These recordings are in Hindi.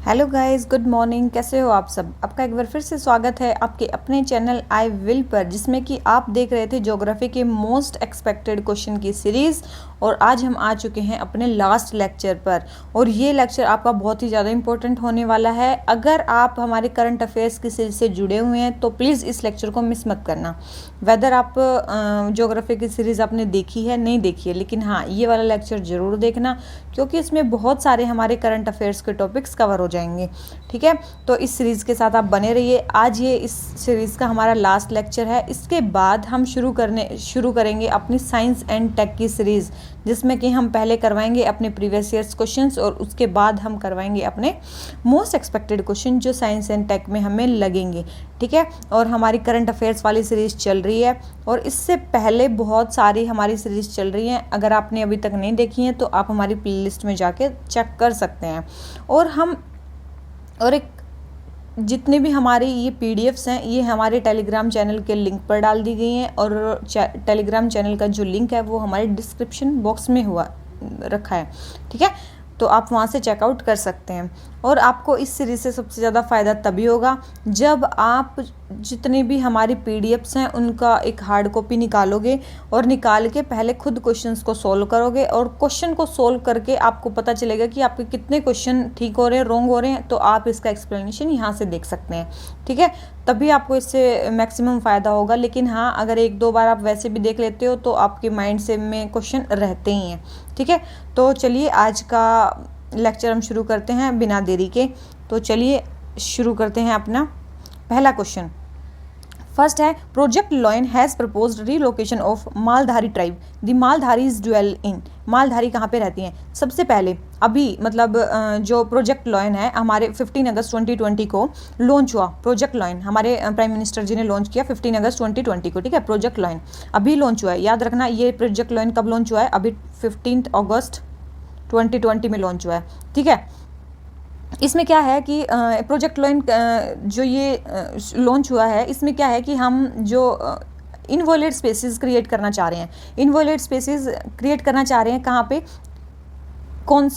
Hello guys, good morning. कैसे हो आप सब? आपका एक बार फिर से स्वागत है आपके अपने चैनल आई विल पर, जिसमें कि आप देख रहे थे ज्योग्राफी के मोस्ट एक्सपेक्टेड क्वेश्चन की सीरीज़। और आज हम आ चुके हैं अपने लास्ट लेक्चर पर, और ये लेक्चर आपका बहुत ही ज़्यादा इंपॉर्टेंट होने वाला है। अगर आप हमारे करंट अफेयर्स की सीरीज से जुड़े हुए हैं तो प्लीज़ इस लेक्चर को मिस मत करना। वेदर आप ज्योग्राफी की सीरीज़ आपने देखी है नहीं देखी है, लेकिन हाँ, ये वाला लेक्चर ज़रूर देखना, क्योंकि इसमें बहुत सारे हमारे करंट अफेयर्स के टॉपिक्स कवर हो जाएंगे। ठीक है, तो इस सीरीज़ के साथ आप बने रहिए। आज ये इस सीरीज़ का हमारा लास्ट लेक्चर है। इसके बाद हम शुरू करेंगे अपनी साइंस एंड टेक की सीरीज़, जिसमें कि हम पहले करवाएंगे अपने प्रीवियस ईयर्स क्वेश्चंस, और उसके बाद हम करवाएंगे अपने मोस्ट एक्सपेक्टेड क्वेश्चन जो साइंस एंड टेक में हमें लगेंगे। ठीक है, और हमारी करंट अफेयर्स वाली सीरीज़ चल रही है, और इससे पहले बहुत सारी हमारी सीरीज़ चल रही हैं। अगर आपने अभी तक नहीं देखी हैं तो आप हमारी प्लेलिस्ट में जाके चेक कर सकते हैं। और एक जितने भी हमारे ये पीडीएफ्स हैं, ये हमारे टेलीग्राम चैनल के लिंक पर डाल दी गई हैं, और टेलीग्राम चैनल का जो लिंक है वो हमारे डिस्क्रिप्शन बॉक्स में रखा है। ठीक है, तो आप वहाँ से चेकआउट कर सकते हैं। और आपको इस सीरीज़ से सबसे ज़्यादा फ़ायदा तभी होगा जब आप जितने भी हमारी पीडीएफ्स हैं उनका एक हार्ड कॉपी निकालोगे, और निकाल के पहले खुद क्वेश्चंस को सोल्व करोगे, और क्वेश्चन को सोल्व करके आपको पता चलेगा कि आपके कितने क्वेश्चन ठीक हो रहे हैं, रॉन्ग हो रहे हैं, तो आप इसका एक्सप्लेनेशन यहाँ से देख सकते हैं। ठीक है, तभी आपको इससे मैक्सिमम फ़ायदा होगा। लेकिन हाँ, अगर एक दो बार आप वैसे भी देख लेते हो तो आपके माइंड से में क्वेश्चन रहते ही हैं। ठीक है, तो चलिए आज का लेक्चर हम शुरू करते हैं बिना देरी के। तो चलिए शुरू करते हैं अपना पहला क्वेश्चन। फर्स्ट है, Project Lion has proposed relocation of Maldhari tribe, the Maldharis dwell in. Maldhari कहाँ पे रहती हैं? सबसे पहले अभी मतलब जो प्रोजेक्ट लॉयन है, हमारे 15 अगस्त 2020 को लॉन्च हुआ। प्रोजेक्ट लॉयन हमारे प्राइम मिनिस्टर जी ने लॉन्च किया 15 अगस्त 2020 को। ठीक है, प्रोजेक्ट लॉयन अभी लॉन्च हुआ है, याद रखना। ये प्रोजेक्ट लॉयन कब लॉन्च हुआ है? अभी 15 अगस्त 2020 में लॉन्च हुआ है। ठीक है, इसमें क्या है कि प्रोजेक्ट लॉयन जो ये लॉन्च हुआ है, इसमें क्या है कि हम जो इनवॉयलेट स्पेसिस क्रिएट करना चाह रहे हैं, इनवॉयलेट स्पेसिस क्रिएट करना चाह रहे हैं कहाँ पे? कौन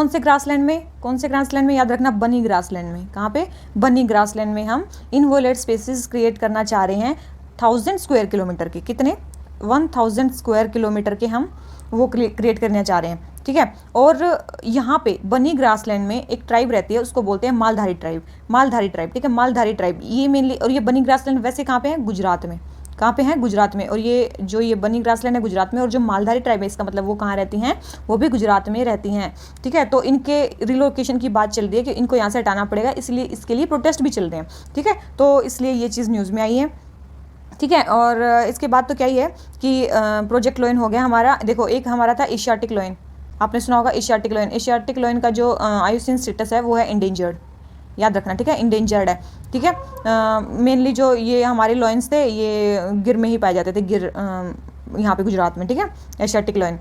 से ग्रासलैंड में? याद रखना, बनी ग्रासलैंड में। कहाँ पे? बनी ग्रासलैंड में हम इनवॉयलेट स्पेसिस क्रिएट करना चाह रहे हैं 1000 स्क्वायर किलोमीटर के। कितने? 1000 स्क्वायर किलोमीटर के हम वो क्रिएट करना चाह रहे हैं। ठीक है, और यहाँ पे बनी ग्रासलैंड में एक ट्राइब रहती है, उसको बोलते हैं मालधारी ट्राइब। मालधारी ट्राइब, ठीक है, मालधारी ट्राइब ये मेनली। और ये बनी ग्रासलैंड वैसे कहाँ पे है? गुजरात में। कहाँ पे है? गुजरात में। और ये बनी ग्रासलैंड है गुजरात में, और जो मालधारी ट्राइब है, इसका मतलब वो कहाँ रहती हैं? वो भी गुजरात में रहती हैं। ठीक है, तो इनके रिलोकेशन की बात चल रही है कि इनको यहाँ से हटाना पड़ेगा, इसलिए इसके लिए प्रोटेस्ट भी चल रहे हैं। ठीक है, तो इसलिए ये चीज़ न्यूज़ में आई है। ठीक है, और इसके बाद तो क्या ही है कि प्रोजेक्ट लॉयन हो गया हमारा। देखो, एक हमारा था एशियाटिक लॉयन, आपने सुना होगा एशियाटिक लॉयन। एशियाटिक लॉयन का जो आयुसीन स्टेटस है वो है इंडेंजर्ड, याद रखना। ठीक है, इंडेंजर्ड है। ठीक है, मेनली जो ये हमारे लॉयंस थे ये गिर में ही पाए जाते थे, गिर यहाँ पे गुजरात में। ठीक है, एशियाटिक लॉयन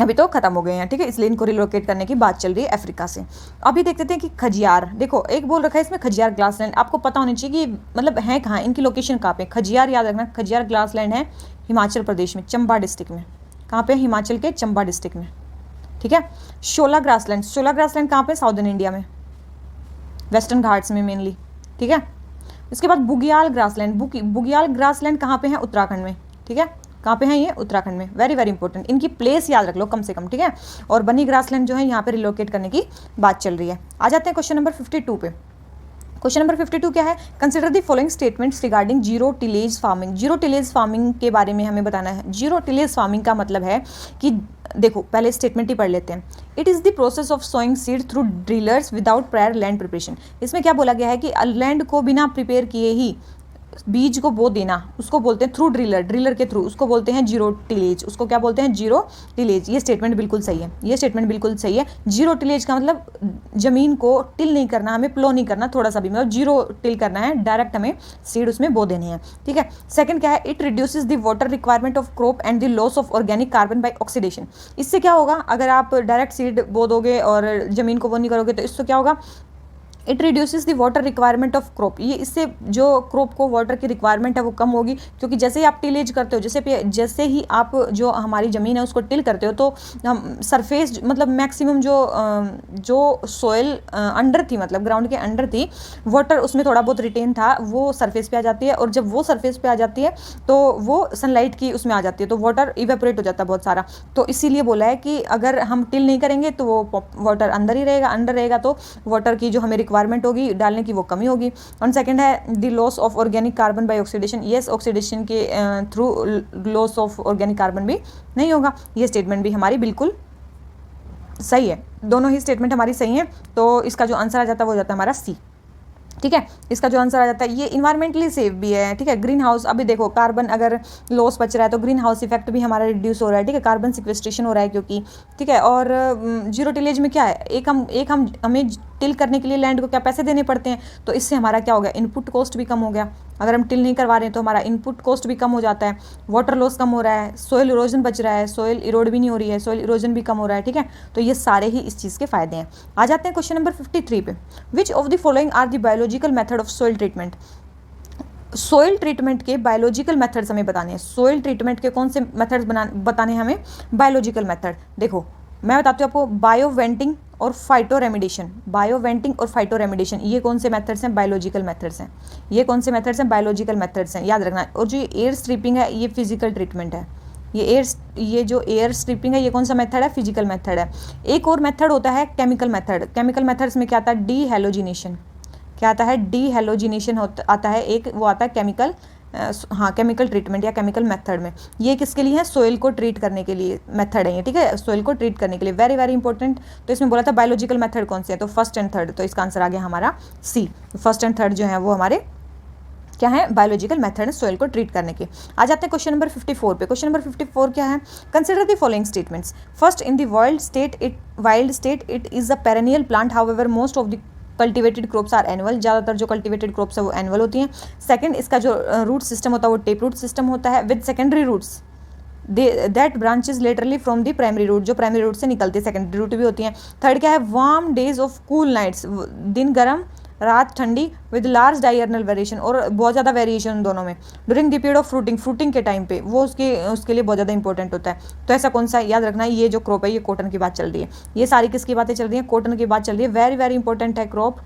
अभी तो खत्म हो गए हैं। ठीक है, इसलिए इनको रिलोकेट करने की बात चल रही है अफ्रीका से। अभी देखते हैं कि खजियार, देखो एक बोल रखा है इसमें खजियार ग्लासलैंड। आपको पता होनी चाहिए कि मतलब है कहाँ, इनकी लोकेशन कहाँ पे। खजियार याद रखना, खजियार ग्लासलैंड है हिमाचल प्रदेश में, चंबा डिस्ट्रिक्ट में। कहाँ पे? हिमाचल के चंबा डिस्ट्रिक्ट में। ठीक है, शोला ग्रासलैंड कहाँ पे? साउदर्न इंडिया में, वेस्टर्न घाट्स में मेनली। ठीक है, इसके बाद बुगियाल ग्रासलैंड कहाँ पे है? उत्तराखंड में। ठीक है, कहाँ पे है ये? उत्तराखंड में। वेरी वेरी इंपॉर्टेंट, इनकी प्लेस याद रख लो कम से कम। ठीक है, और बनी ग्रासलैंड जो है यहाँ पे रिलोकेट करने की बात चल रही है। आ जाते हैं क्वेश्चन नंबर 52 पे। क्वेश्चन नंबर 52 क्या है? Consider the following statements regarding zero tillage farming. Zero tillage farming के बारे में हमें बताना है। जीरो टिलेज फार्मिंग का मतलब है कि देखो पहले स्टेटमेंट ही पढ़ लेते हैं। It is the process of sowing seed through drillers without prior land preparation. इसमें क्या बोला गया है कि लैंड को बिना प्रिपेयर किए ही बीज को बो देना, उसको बोलते हैं थ्रू ड्रिलर के थ्रू, उसको बोलते हैं जीरो टिलेज। उसको क्या बोलते हैं? Zero tillage. ये स्टेटमेंट बिल्कुल सही है, ये स्टेटमेंट बिल्कुल सही है। जीरो टिलेज का मतलब जमीन को टिल नहीं करना, हमें प्लो नहीं करना थोड़ा सा भी, मतलब जीरो टिल करना है, डायरेक्ट हमें सीड उसमें बो देनी है। ठीक है, सेकंड क्या है? It reduces the water requirement of crop and the loss of organic carbon by oxidation. इससे क्या होगा? अगर आप डायरेक्ट सीड बो दोगे और जमीन को वो नहीं करोगे तो इससे क्या होगा? It reduces the water requirement of crop, ये इससे जो क्रॉप को वाटर की रिक्वायरमेंट है वो कम होगी, क्योंकि जैसे ही आप टिलेज करते हो, जैसे ही आप जो हमारी ज़मीन है उसको टिल करते हो, तो हम सरफेस मतलब मैक्सिमम जो सॉइल अंडर थी, मतलब ग्राउंड के अंडर थी, वाटर उसमें थोड़ा बहुत रिटेन था, वो सरफेस पे आ जाती है, और जब वो सरफेस पे आ जाती है तो वो सनलाइट की उसमें आ जाती है, तो वाटर इवेपोरेट हो जाता है बहुत सारा। तो इसीलिए बोला है कि अगर हम टिल नहीं करेंगे तो वो वाटर अंदर ही रहेगा, अंडर रहेगा, तो वाटर की जो हमें रिक्वायरमेंट होगी डालने की वो कमी होगी। और सेकंड है the loss of organic carbon by oxidation, yes oxidation के through loss of organic carbon भी नहीं होगा। ये स्टेटमेंट भी हमारी बिल्कुल सही है, दोनों ही स्टेटमेंट हमारी सही है। तो इसका जो आंसर आ जाता है वो हो जाता है हमारा सी। ठीक है, इसका जो आंसर आ जाता है, ये इन्वायरमेंटली सेफ भी है। ठीक है, ग्रीन हाउस, अभी देखो कार्बन अगर लॉस बच रहा है तो ग्रीन हाउस इफेक्ट भी हमारा रिड्यूस हो रहा है। ठीक है, कार्बन सिक्वेस्ट्रेशन हो रहा है क्योंकि, ठीक है। और जीरो टिलेज में क्या है, हमें टिल करने के लिए लैंड को क्या पैसे देने पड़ते हैं, तो इससे हमारा क्या हो गया, इनपुट कॉस्ट भी कम हो गया। अगर हम टिल नहीं करवा रहे हैं तो हमारा इनपुट कॉस्ट भी कम हो जाता है, वाटर लॉस कम हो रहा है, सोइल इरोजन बच रहा है, सोइल इरोड भी नहीं हो रही है, सोइल इरोजन भी कम हो रहा है। ठीक है, तो ये सारे ही इस चीज़ के फायदे हैं। आ जाते हैं क्वेश्चन नंबर 53 पे। Which of the following are the biological method of soil treatment. Soil treatment के बायोलॉजिकल मेथड्स हमें बताने हैं। सोइल ट्रीटमेंट के कौन से मेथड्स बताने हैं हमें, बायोलॉजिकल मेथड। देखो मैं बताती हूँ आपको, बायो वेंटिंग और फाइटो रेमिडेशन। बायो वेंटिंग और फाइटो रेमिडेशन, ये कौन से मेथड्स हैं, बायोलॉजिकल मेथड्स हैं। ये कौन से मेथड्स हैं, बायोलॉजिकल मेथड्स हैं, याद रखना। और जो एयर स्ट्रिपिंग है ये फिजिकल ट्रीटमेंट है। ये जो एयर स्ट्रिपिंग है ये कौन सा मेथड है, फिजिकल मेथड है। एक और मेथड होता है केमिकल मेथड। केमिकल मेथड्स में क्या आता है, डी हेलोजिनेशन। क्या आता है, डी हेलोजिनेशन आता है एक, वो आता है केमिकल, हाँ केमिकल ट्रीटमेंट या केमिकल मेथड में। ये किसके लिए है, सोइल को ट्रीट करने के लिए मेथड है ये। ठीक है, सोइल को ट्रीट करने के लिए, वेरी वेरी इंपॉर्टेंट। तो इसमें बोला था बायोलॉजिकल मेथड कौन से है, तो फर्स्ट एंड थर्ड, तो इसका आंसर आ गया हमारा सी। फर्स्ट एंड थर्ड जो है वो हमारे क्या है, बायोलॉजिकल मेथड है सोइल को ट्रीट करने के। आ जाते हैं क्वेश्चन नंबर 54 पे। क्वेश्चन नंबर 54 क्या है, consider the following statements. First, in the wild state it is a perennial plant, however most of the cultivated crops are annual, ज़्यादातर जो कल्टिवेटेड क्रॉप्स है वो एनुअल होती हैं। सेकंड, इसका जो रूट सिस्टम होता है वो टेप रूट सिस्टम होता है with secondary roots that branches laterally from the primary root, जो प्राइमरी रूट से निकलती है सेकेंडरी रूट भी होती हैं। थर्ड क्या है, warm days of cool nights, दिन गर्म रात ठंडी, विद लार्ज डायर्नल वेरिएशन, और बहुत ज़्यादा वेरिएशन दोनों में। During the period of fruiting के टाइम पे वो उसके लिए बहुत ज़्यादा इंपॉर्टेंट होता है। तो ऐसा कौन सा है, याद रखना है, ये जो क्रॉप है ये कॉटन की बात चल रही है। ये सारी किसकी बातें चल रही हैं, कॉटन की बात चल रही है। वेरी वेरी इंपॉर्टेंट है क्रॉप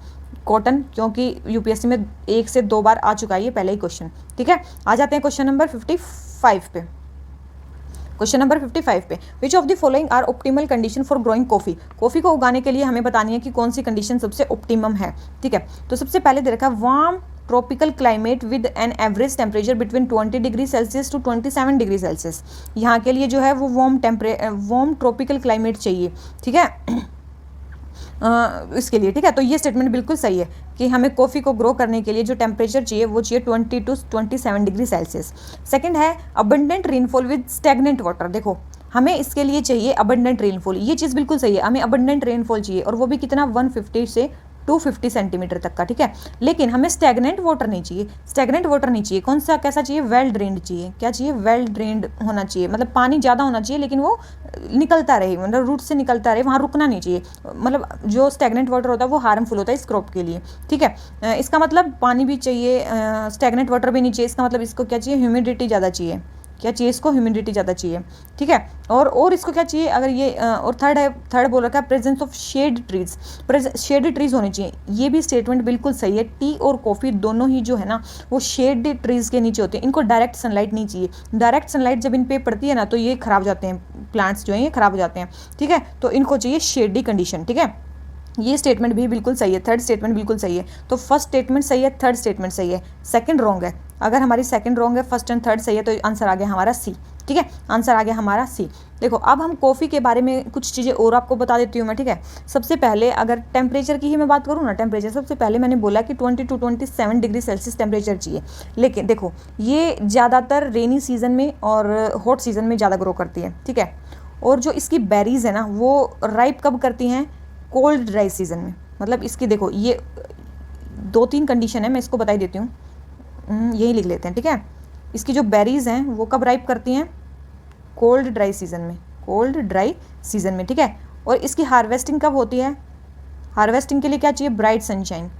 कॉटन, क्योंकि यूपीएससी में 1 से 2 बार आ चुका है ये पहले ही क्वेश्चन। ठीक है, आ जाते हैं क्वेश्चन नंबर 55 पे। क्वेश्चन नंबर 55 पे, which of the following are optimal condition for growing coffee. Coffee को उगाने के लिए हमें बतानी है कि कौन सी कंडीशन सबसे ऑप्टिमम है। ठीक है, तो सबसे पहले दे रखा है warm tropical climate with an average temperature between 20 degree Celsius to 27 degree Celsius. यहाँ के लिए जो है वो वार्म ट्रॉपिकल क्लाइमेट चाहिए। ठीक है, इसके लिए। ठीक है, तो ये स्टेटमेंट बिल्कुल सही है कि हमें कॉफ़ी को ग्रो करने के लिए जो टेम्परेचर चाहिए वो चाहिए 20 टू 27 डिग्री सेल्सियस। सेकंड है abundant rainfall with stagnant water. देखो हमें इसके लिए चाहिए अबंडेंट रेनफॉल, ये चीज़ बिल्कुल सही है, हमें अबंडेंट रेनफॉल चाहिए, और वो भी कितना, 150 से 250 सेंटीमीटर तक का। ठीक है, लेकिन हमें स्टैग्नेंट वाटर नहीं चाहिए। स्टैग्नेंट वाटर नहीं चाहिए, कौन सा कैसा चाहिए, वेल ड्रेन्ड चाहिए। क्या चाहिए, वेल ड्रेन्ड होना चाहिए, मतलब पानी ज़्यादा होना चाहिए लेकिन वो निकलता रहे, मतलब रूट से निकलता रहे, वहाँ रुकना नहीं चाहिए। मतलब जो स्टैग्नेंट वाटर होता है वो हार्मफुल होता है इस क्रॉप के लिए। ठीक है, इसका मतलब पानी भी चाहिए, स्टैग्नेंट वाटर भी नहीं चाहिए। इसका मतलब इसको क्या चाहिए, ह्यूमिडिटी ज़्यादा चाहिए। क्या चाहिए इसको, ह्यूमिडिटी ज़्यादा चाहिए। ठीक है, और इसको क्या चाहिए, अगर ये और थर्ड बोल रखा है presence of shade trees, shade trees होनी चाहिए। ये भी स्टेटमेंट बिल्कुल सही है। टी और कॉफ़ी दोनों ही जो है ना वो शेड ट्रीज के नीचे होते हैं, इनको डायरेक्ट सनलाइट नहीं चाहिए। डायरेक्ट सनलाइट जब इन पे पड़ती है ना तो ये खराब हो जाते हैं, प्लांट्स जो हैं ये खराब हो जाते हैं। ठीक है, तो इनको चाहिए शेडी कंडीशन। ठीक है, ये स्टेटमेंट भी बिल्कुल सही है, थर्ड स्टेटमेंट बिल्कुल सही है। तो फर्स्ट स्टेटमेंट सही है, थर्ड स्टेटमेंट सही है, सेकंड रॉन्ग है। अगर हमारी सेकंड रॉन्ग है, फर्स्ट एंड थर्ड सही है, तो आंसर आ गया हमारा सी। ठीक है, आंसर आ गया हमारा सी। देखो अब हम कॉफ़ी के बारे में कुछ चीज़ें और आपको बता देती हूँ मैं। ठीक है, सबसे पहले अगर टेम्परेचर की ही मैं बात करूँ ना, टेम्परेचर सबसे पहले मैंने बोला कि 20 टू 27 डिग्री सेल्सियस टेम्परेचर चाहिए। लेकिन देखो ये ज़्यादातर रेनी सीजन में और हॉट सीजन में ज़्यादा ग्रो करती है। ठीक है, और जो इसकी बेरीज है ना वो राइप कब करती हैं, कोल्ड ड्राई सीजन में। मतलब इसकी देखो ये 2-3 कंडीशन है, मैं इसको बता ही देती हूँ, यही लिख लेते हैं। ठीक है, इसकी जो बेरीज हैं वो कब राइप करती हैं, कोल्ड ड्राई सीजन में, कोल्ड ड्राई सीजन में। ठीक है, और इसकी हार्वेस्टिंग कब होती है, हार्वेस्टिंग के लिए क्या चाहिए, ब्राइट सनशाइन,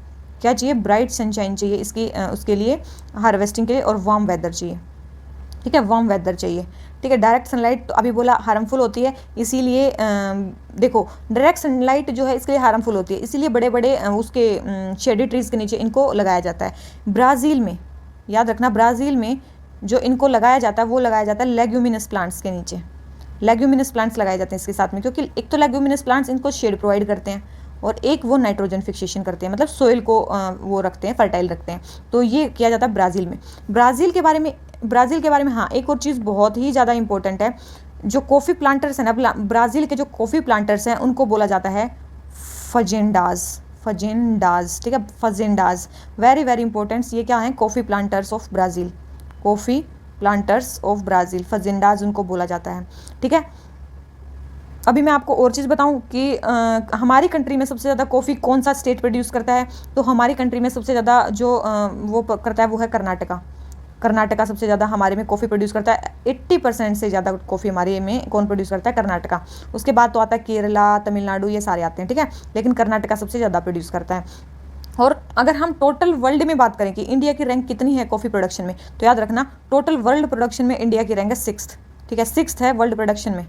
क्या चाहिए, ब्राइट सनशाइन चाहिए इसकी उसके लिए हार्वेस्टिंग के लिए, और वार्म वेदर चाहिए, ठीक है, वार्म वेदर चाहिए, ठीक है। डायरेक्ट सनलाइट तो अभी बोला हार्मफुल होती है, इसीलिए देखो डायरेक्ट सनलाइट जो है इसके लिए हार्मफुल होती है, इसीलिए बड़े बड़े उसके शेडी ट्रीज के नीचे इनको लगाया जाता है। ब्राज़ील में, याद रखना, ब्राज़ील में जो इनको लगाया जाता है वो लगाया जाता है लेग्यूमिनस प्लांट्स के नीचे, लेग्यूमिनस प्लांट्स लगाए जाते हैं इसके साथ में, क्योंकि एक तो लेग्यूमिनस प्लांट्स इनको शेड प्रोवाइड करते हैं और एक वो नाइट्रोजन फिक्सेशन करते हैं, मतलब सोइल को वो रखते हैं, फर्टाइल रखते हैं। तो ये किया जाता है ब्राज़ील में। ब्राज़ील के बारे में हाँ एक और चीज़ बहुत ही ज़्यादा इंपॉर्टेंट है, जो कॉफ़ी प्लांटर्स हैं ना, ब्राज़ील के जो कॉफ़ी प्लांटर्स हैं उनको बोला जाता है फजेंडाज, ठीक है, फजेंडाज, वेरी वेरी इंपॉर्टेंट। ये क्या है, coffee planters of Brazil, coffee planters of Brazil, fazendas उनको बोला जाता है, ठीक है। अभी मैं आपको और चीज़ बताऊं कि हमारी कंट्री में सबसे ज़्यादा कॉफ़ी कौन सा स्टेट प्रोड्यूस करता है, तो हमारी कंट्री में सबसे ज़्यादा जो वो करता है वो है कर्नाटका। कर्नाटका सबसे ज़्यादा हमारे में कॉफ़ी प्रोड्यूस करता है, 80% से ज़्यादा कॉफ़ी हमारे में कौन प्रोड्यूस करता है, कर्नाटका। उसके बाद तो आता है केरला, तमिलनाडु, ये सारे आते हैं, ठीक है, लेकिन कर्नाटका सबसे ज़्यादा प्रोड्यूस करता है। और अगर हम टोटल वर्ल्ड में बात करें कि इंडिया की रैंक कितनी है कॉफ़ी प्रोडक्शन में, तो याद रखना टोटल वर्ल्ड प्रोडक्शन में इंडिया की रैंक है 6th, ठीक है, 6th है वर्ल्ड प्रोडक्शन में,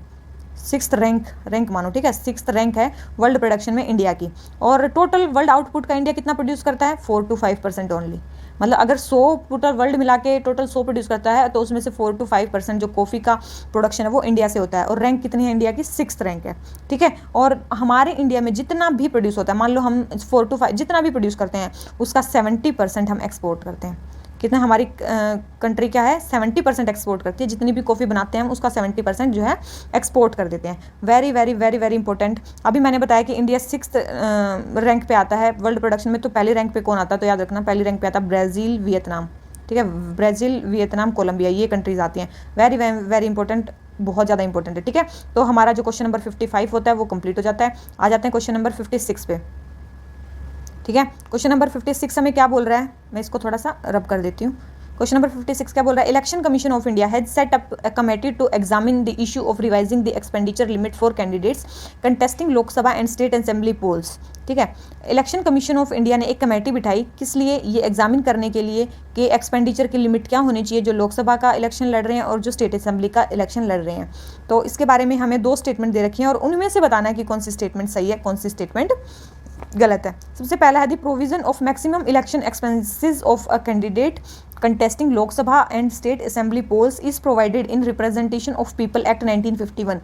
6th रैंक मानो, ठीक है, 6th रैंक है वर्ल्ड प्रोडक्शन में इंडिया की। और टोटल वर्ल्ड आउटपुट का इंडिया कितना प्रोड्यूस करता है, 4 to 5% ओनली, मतलब अगर 100 टोटल वर्ल्ड मिला के टोटल 100 प्रोड्यूस करता है तो उसमें से 4 to 5% जो कॉफ़ी का प्रोडक्शन है वो इंडिया से होता है। और रैंक कितनी है इंडिया की, 6th रैंक है, ठीक है। और हमारे इंडिया में जितना भी प्रोड्यूस होता है, मान लो हम 4 to 5 जितना भी प्रोड्यूस करते हैं उसका 70% हम एक्सपोर्ट करते हैं। कितना हमारी कंट्री क्या है, 70% एक्सपोर्ट करती है, जितनी भी कॉफ़ी बनाते हैं हम उसका 70% जो है एक्सपोर्ट कर देते हैं। Very very very very important. अभी मैंने बताया कि इंडिया 6th रैंक पे आता है वर्ल्ड प्रोडक्शन में, तो पहले रैंक पे कौन आता है, तो याद रखना पहली रैंक पे आता है ब्राज़ील, वियतनाम, ठीक है, ब्राज़ील, वियतनाम, कोलंबिया, ये कंट्रीज आती हैं। वेरी वेरी इंपॉर्टेंट, बहुत ज़्यादा इंपॉर्टेंट है, ठीक है। तो हमारा जो क्वेश्चन नंबर 55 होता है वो कंप्लीट हो जाता है। आ जाते हैं क्वेश्चन नंबर 56 पे, ठीक है। क्वेश्चन नंबर 56 हमें क्या बोल रहा है, मैं इसको थोड़ा सा रब कर देती हूँ। क्वेश्चन नंबर 56 क्या बोल रहा है, election commission of India has set up a committee to examine the issue of revising the expenditure limit for candidates contesting Lok Sabha and state assembly polls, ठीक है। इलेक्शन कमीशन ऑफ इंडिया ने एक कमेटी बिठाई, किस लिए, ये एग्जामिन करने के लिए कि एक्सपेंडिचर की लिमिट क्या होनी चाहिए जो लोकसभा का इलेक्शन लड़ रहे हैं और जो स्टेट असेंबली का इलेक्शन लड़ रहे हैं। तो इसके बारे में हमें 2 स्टेटमेंट दे रखी हैं और उनमें से बताना है कि कौन सी स्टेटमेंट सही है, कौन सी स्टेटमेंट गलत है। सबसे पहला है the provision of maximum election expenses of a candidate contesting Lok Sabha and state assembly polls is provided in representation of people act 1951,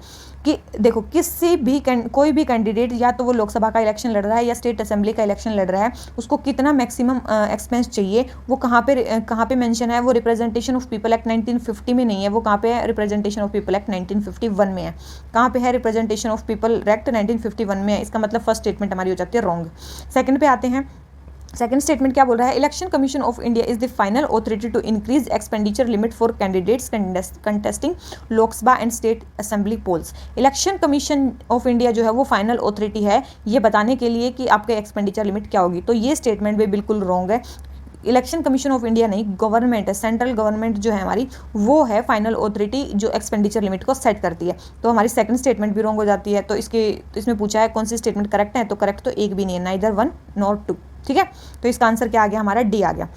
कि देखो किसी भी कोई भी कैंडिडेट, या तो वो लोकसभा का इलेक्शन लड़ रहा है या स्टेट असेंबली का इलेक्शन लड़ रहा है, उसको कितना मैक्सिमम एक्सपेंस चाहिए, वो कहाँ पे मेंशन है, वो रिप्रेजेंटेशन ऑफ पीपल एक्ट 1950 में नहीं है, वो कहाँ पे है, रिप्रेजेंटेशन ऑफ पीपल एक्ट 1951 में है। कहाँ पे है, रिप्रेजेंटेशन ऑफ पीपल एक्ट 1951 में है। इसका मतलब फर्स्ट स्टेटमेंट हमारी हो जाती है रॉन्ग। सेकंड पे आते हैं, सेकंड स्टेटमेंट क्या बोल रहा है, election commission of India is the final authority to increase expenditure limit for candidates contesting Lok Sabha and state assembly polls. Election commission of India जो है वो फाइनल ऑथोरिटी है ये बताने के लिए कि आपके एक्सपेंडिचर लिमिट क्या होगी। तो ये स्टेटमेंट भी बिल्कुल रॉन्ग है। इलेक्शन कमीशन ऑफ इंडिया नहीं, गवर्नमेंट है, सेंट्रल गवर्नमेंट जो है हमारी, वो है फाइनल ऑथोरिटी जो एक्सपेंडिचर लिमिट को सेट करती है। तो हमारी सेकंड स्टेटमेंट भी रॉन्ग हो जाती है। तो इसमें पूछा है कौन सी स्टेटमेंट करेक्ट है, तो करेक्ट तो एक भी नहीं है, नाइदर 1 नॉर 2, ठीक है। तो इसका आंसर क्या आ गया, हमारा डी आ गया।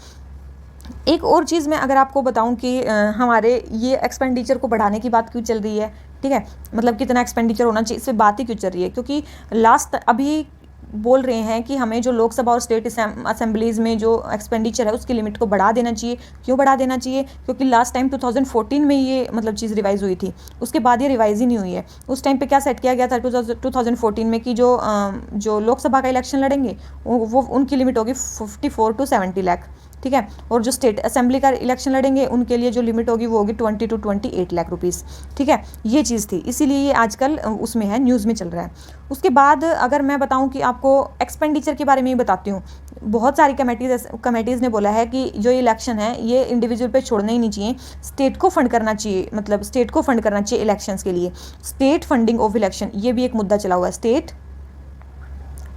एक और चीज़ मैं अगर आपको बताऊं कि हमारे ये एक्सपेंडिचर को बढ़ाने की बात क्यों चल रही है, ठीक है, मतलब कितना एक्सपेंडिचर होना चाहिए, इस पर बात ही क्यों चल रही है, क्योंकि लास्ट अभी बोल रहे हैं कि हमें जो लोकसभा और स्टेट असेंबलीज़ में जो एक्सपेंडिचर है उसकी लिमिट को बढ़ा देना चाहिए। क्यों बढ़ा देना चाहिए, क्योंकि लास्ट टाइम 2014 में ये मतलब चीज़ रिवाइज़ हुई थी, उसके बाद ये रिवाइज़ ही नहीं हुई है। उस टाइम पे क्या सेट किया गया था 2014 में कि जो लोकसभा का इलेक्शन लड़ेंगे वो उनकी लिमिट होगी 54 to 70 लाख, ठीक है, और जो स्टेट असेंबली का इलेक्शन लड़ेंगे उनके लिए जो लिमिट होगी वो होगी 20 to 28 लाख रुपीज़, ठीक है। ये चीज़ थी, इसीलिए ये आजकल उसमें है, न्यूज़ में चल रहा है। उसके बाद अगर मैं बताऊं कि आपको एक्सपेंडिचर के बारे में ही बताती हूँ, बहुत सारी कमेटीज़ ने बोला है कि जो इलेक्शन है ये इंडिविजुअल पे छोड़ना ही नहीं चाहिए, स्टेट को फंड करना चाहिए, मतलब स्टेट को फंड करना चाहिए इलेक्शंस के लिए। स्टेट फंडिंग ऑफ इलेक्शन, ये भी एक मुद्दा चला हुआ है, state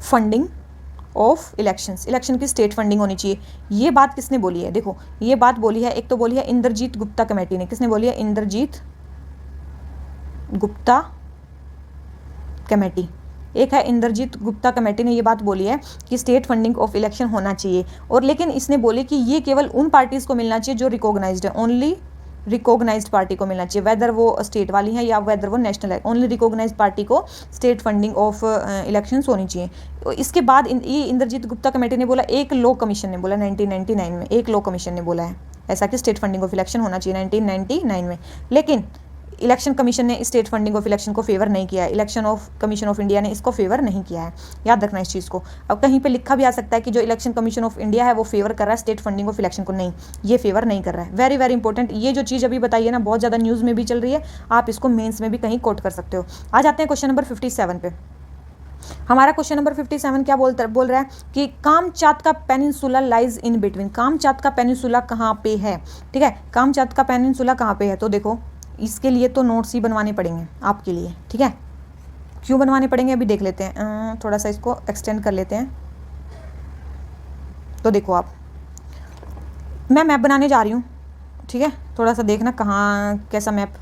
funding of elections, election की स्टेट फंडिंग होनी चाहिए। ये बात किसने बोली है, देखो ये बात बोली है, एक तो बोली है इंद्रजीत गुप्ता कमेटी ने। किसने बोली है, इंद्रजीत गुप्ता कमेटी, एक है इंद्रजीत गुप्ता कमेटी ने ये बात बोली है कि स्टेट फंडिंग ऑफ इलेक्शन होना चाहिए, और लेकिन इसने बोले कि ये केवल उन पार्टीज़ को मिलना चाहिए जो रिकॉग्नाइज्ड है, ओनली रिकॉग्नाइज्ड पार्टी को मिलना चाहिए, वेदर वो स्टेट वाली है या वेदर वो नेशनल है, ओनली रिकॉग्नाइज्ड पार्टी को स्टेट फंडिंग ऑफ इलेक्शंस होनी चाहिए। इसके बाद ये इंद्रजीत गुप्ता कमेटी ने बोला, एक लॉ कमीशन ने बोला 1999 में, एक लॉ कमीशन ने बोला है ऐसा कि स्टेट फंडिंग ऑफ इलेक्शन होना चाहिए 1999 में, लेकिन इलेक्शन कमीशन ने स्टेट फंडिंग ऑफ इलेक्शन को फेवर नहीं किया है, election of commission of India ने इसको फेवर नहीं किया है, याद रखना इस चीज़ को। अब कहीं पे लिखा भी आ सकता है कि जो इलेक्शन कमीशन ऑफ इंडिया है वो फेवर कर रहा है स्टेट फंडिंग ऑफ इलेक्शन को, नहीं, ये फेवर नहीं कर रहा है। वेरी वेरी इंपॉर्टेंट, ये जो चीज़ अभी बताइए ना बहुत ज़्यादा न्यूज़ में भी चल रही है, आप इसको मेन्स में भी कहीं कोट कर सकते हो। आ जाते हैं क्वेश्चन नंबर 57 पे। हमारा क्वेश्चन नंबर 57 क्या बोल रहा है कि कामचात का पेनिनसुला लाइज इन बिटवीन, कामचात का पेनिनसुला कहाँ पे है, ठीक है, कामचात का पेनिनसुला कहाँ पे है, तो देखो इसके लिए तो नोट्स ही बनवाने पड़ेंगे आपके लिए, ठीक है, क्यों बनवाने पड़ेंगे अभी देख लेते हैं, थोड़ा सा इसको एक्सटेंड कर लेते हैं। तो देखो आप, मैं मैप बनाने जा रही हूँ, ठीक है, थोड़ा सा देखना कहाँ कैसा मैप,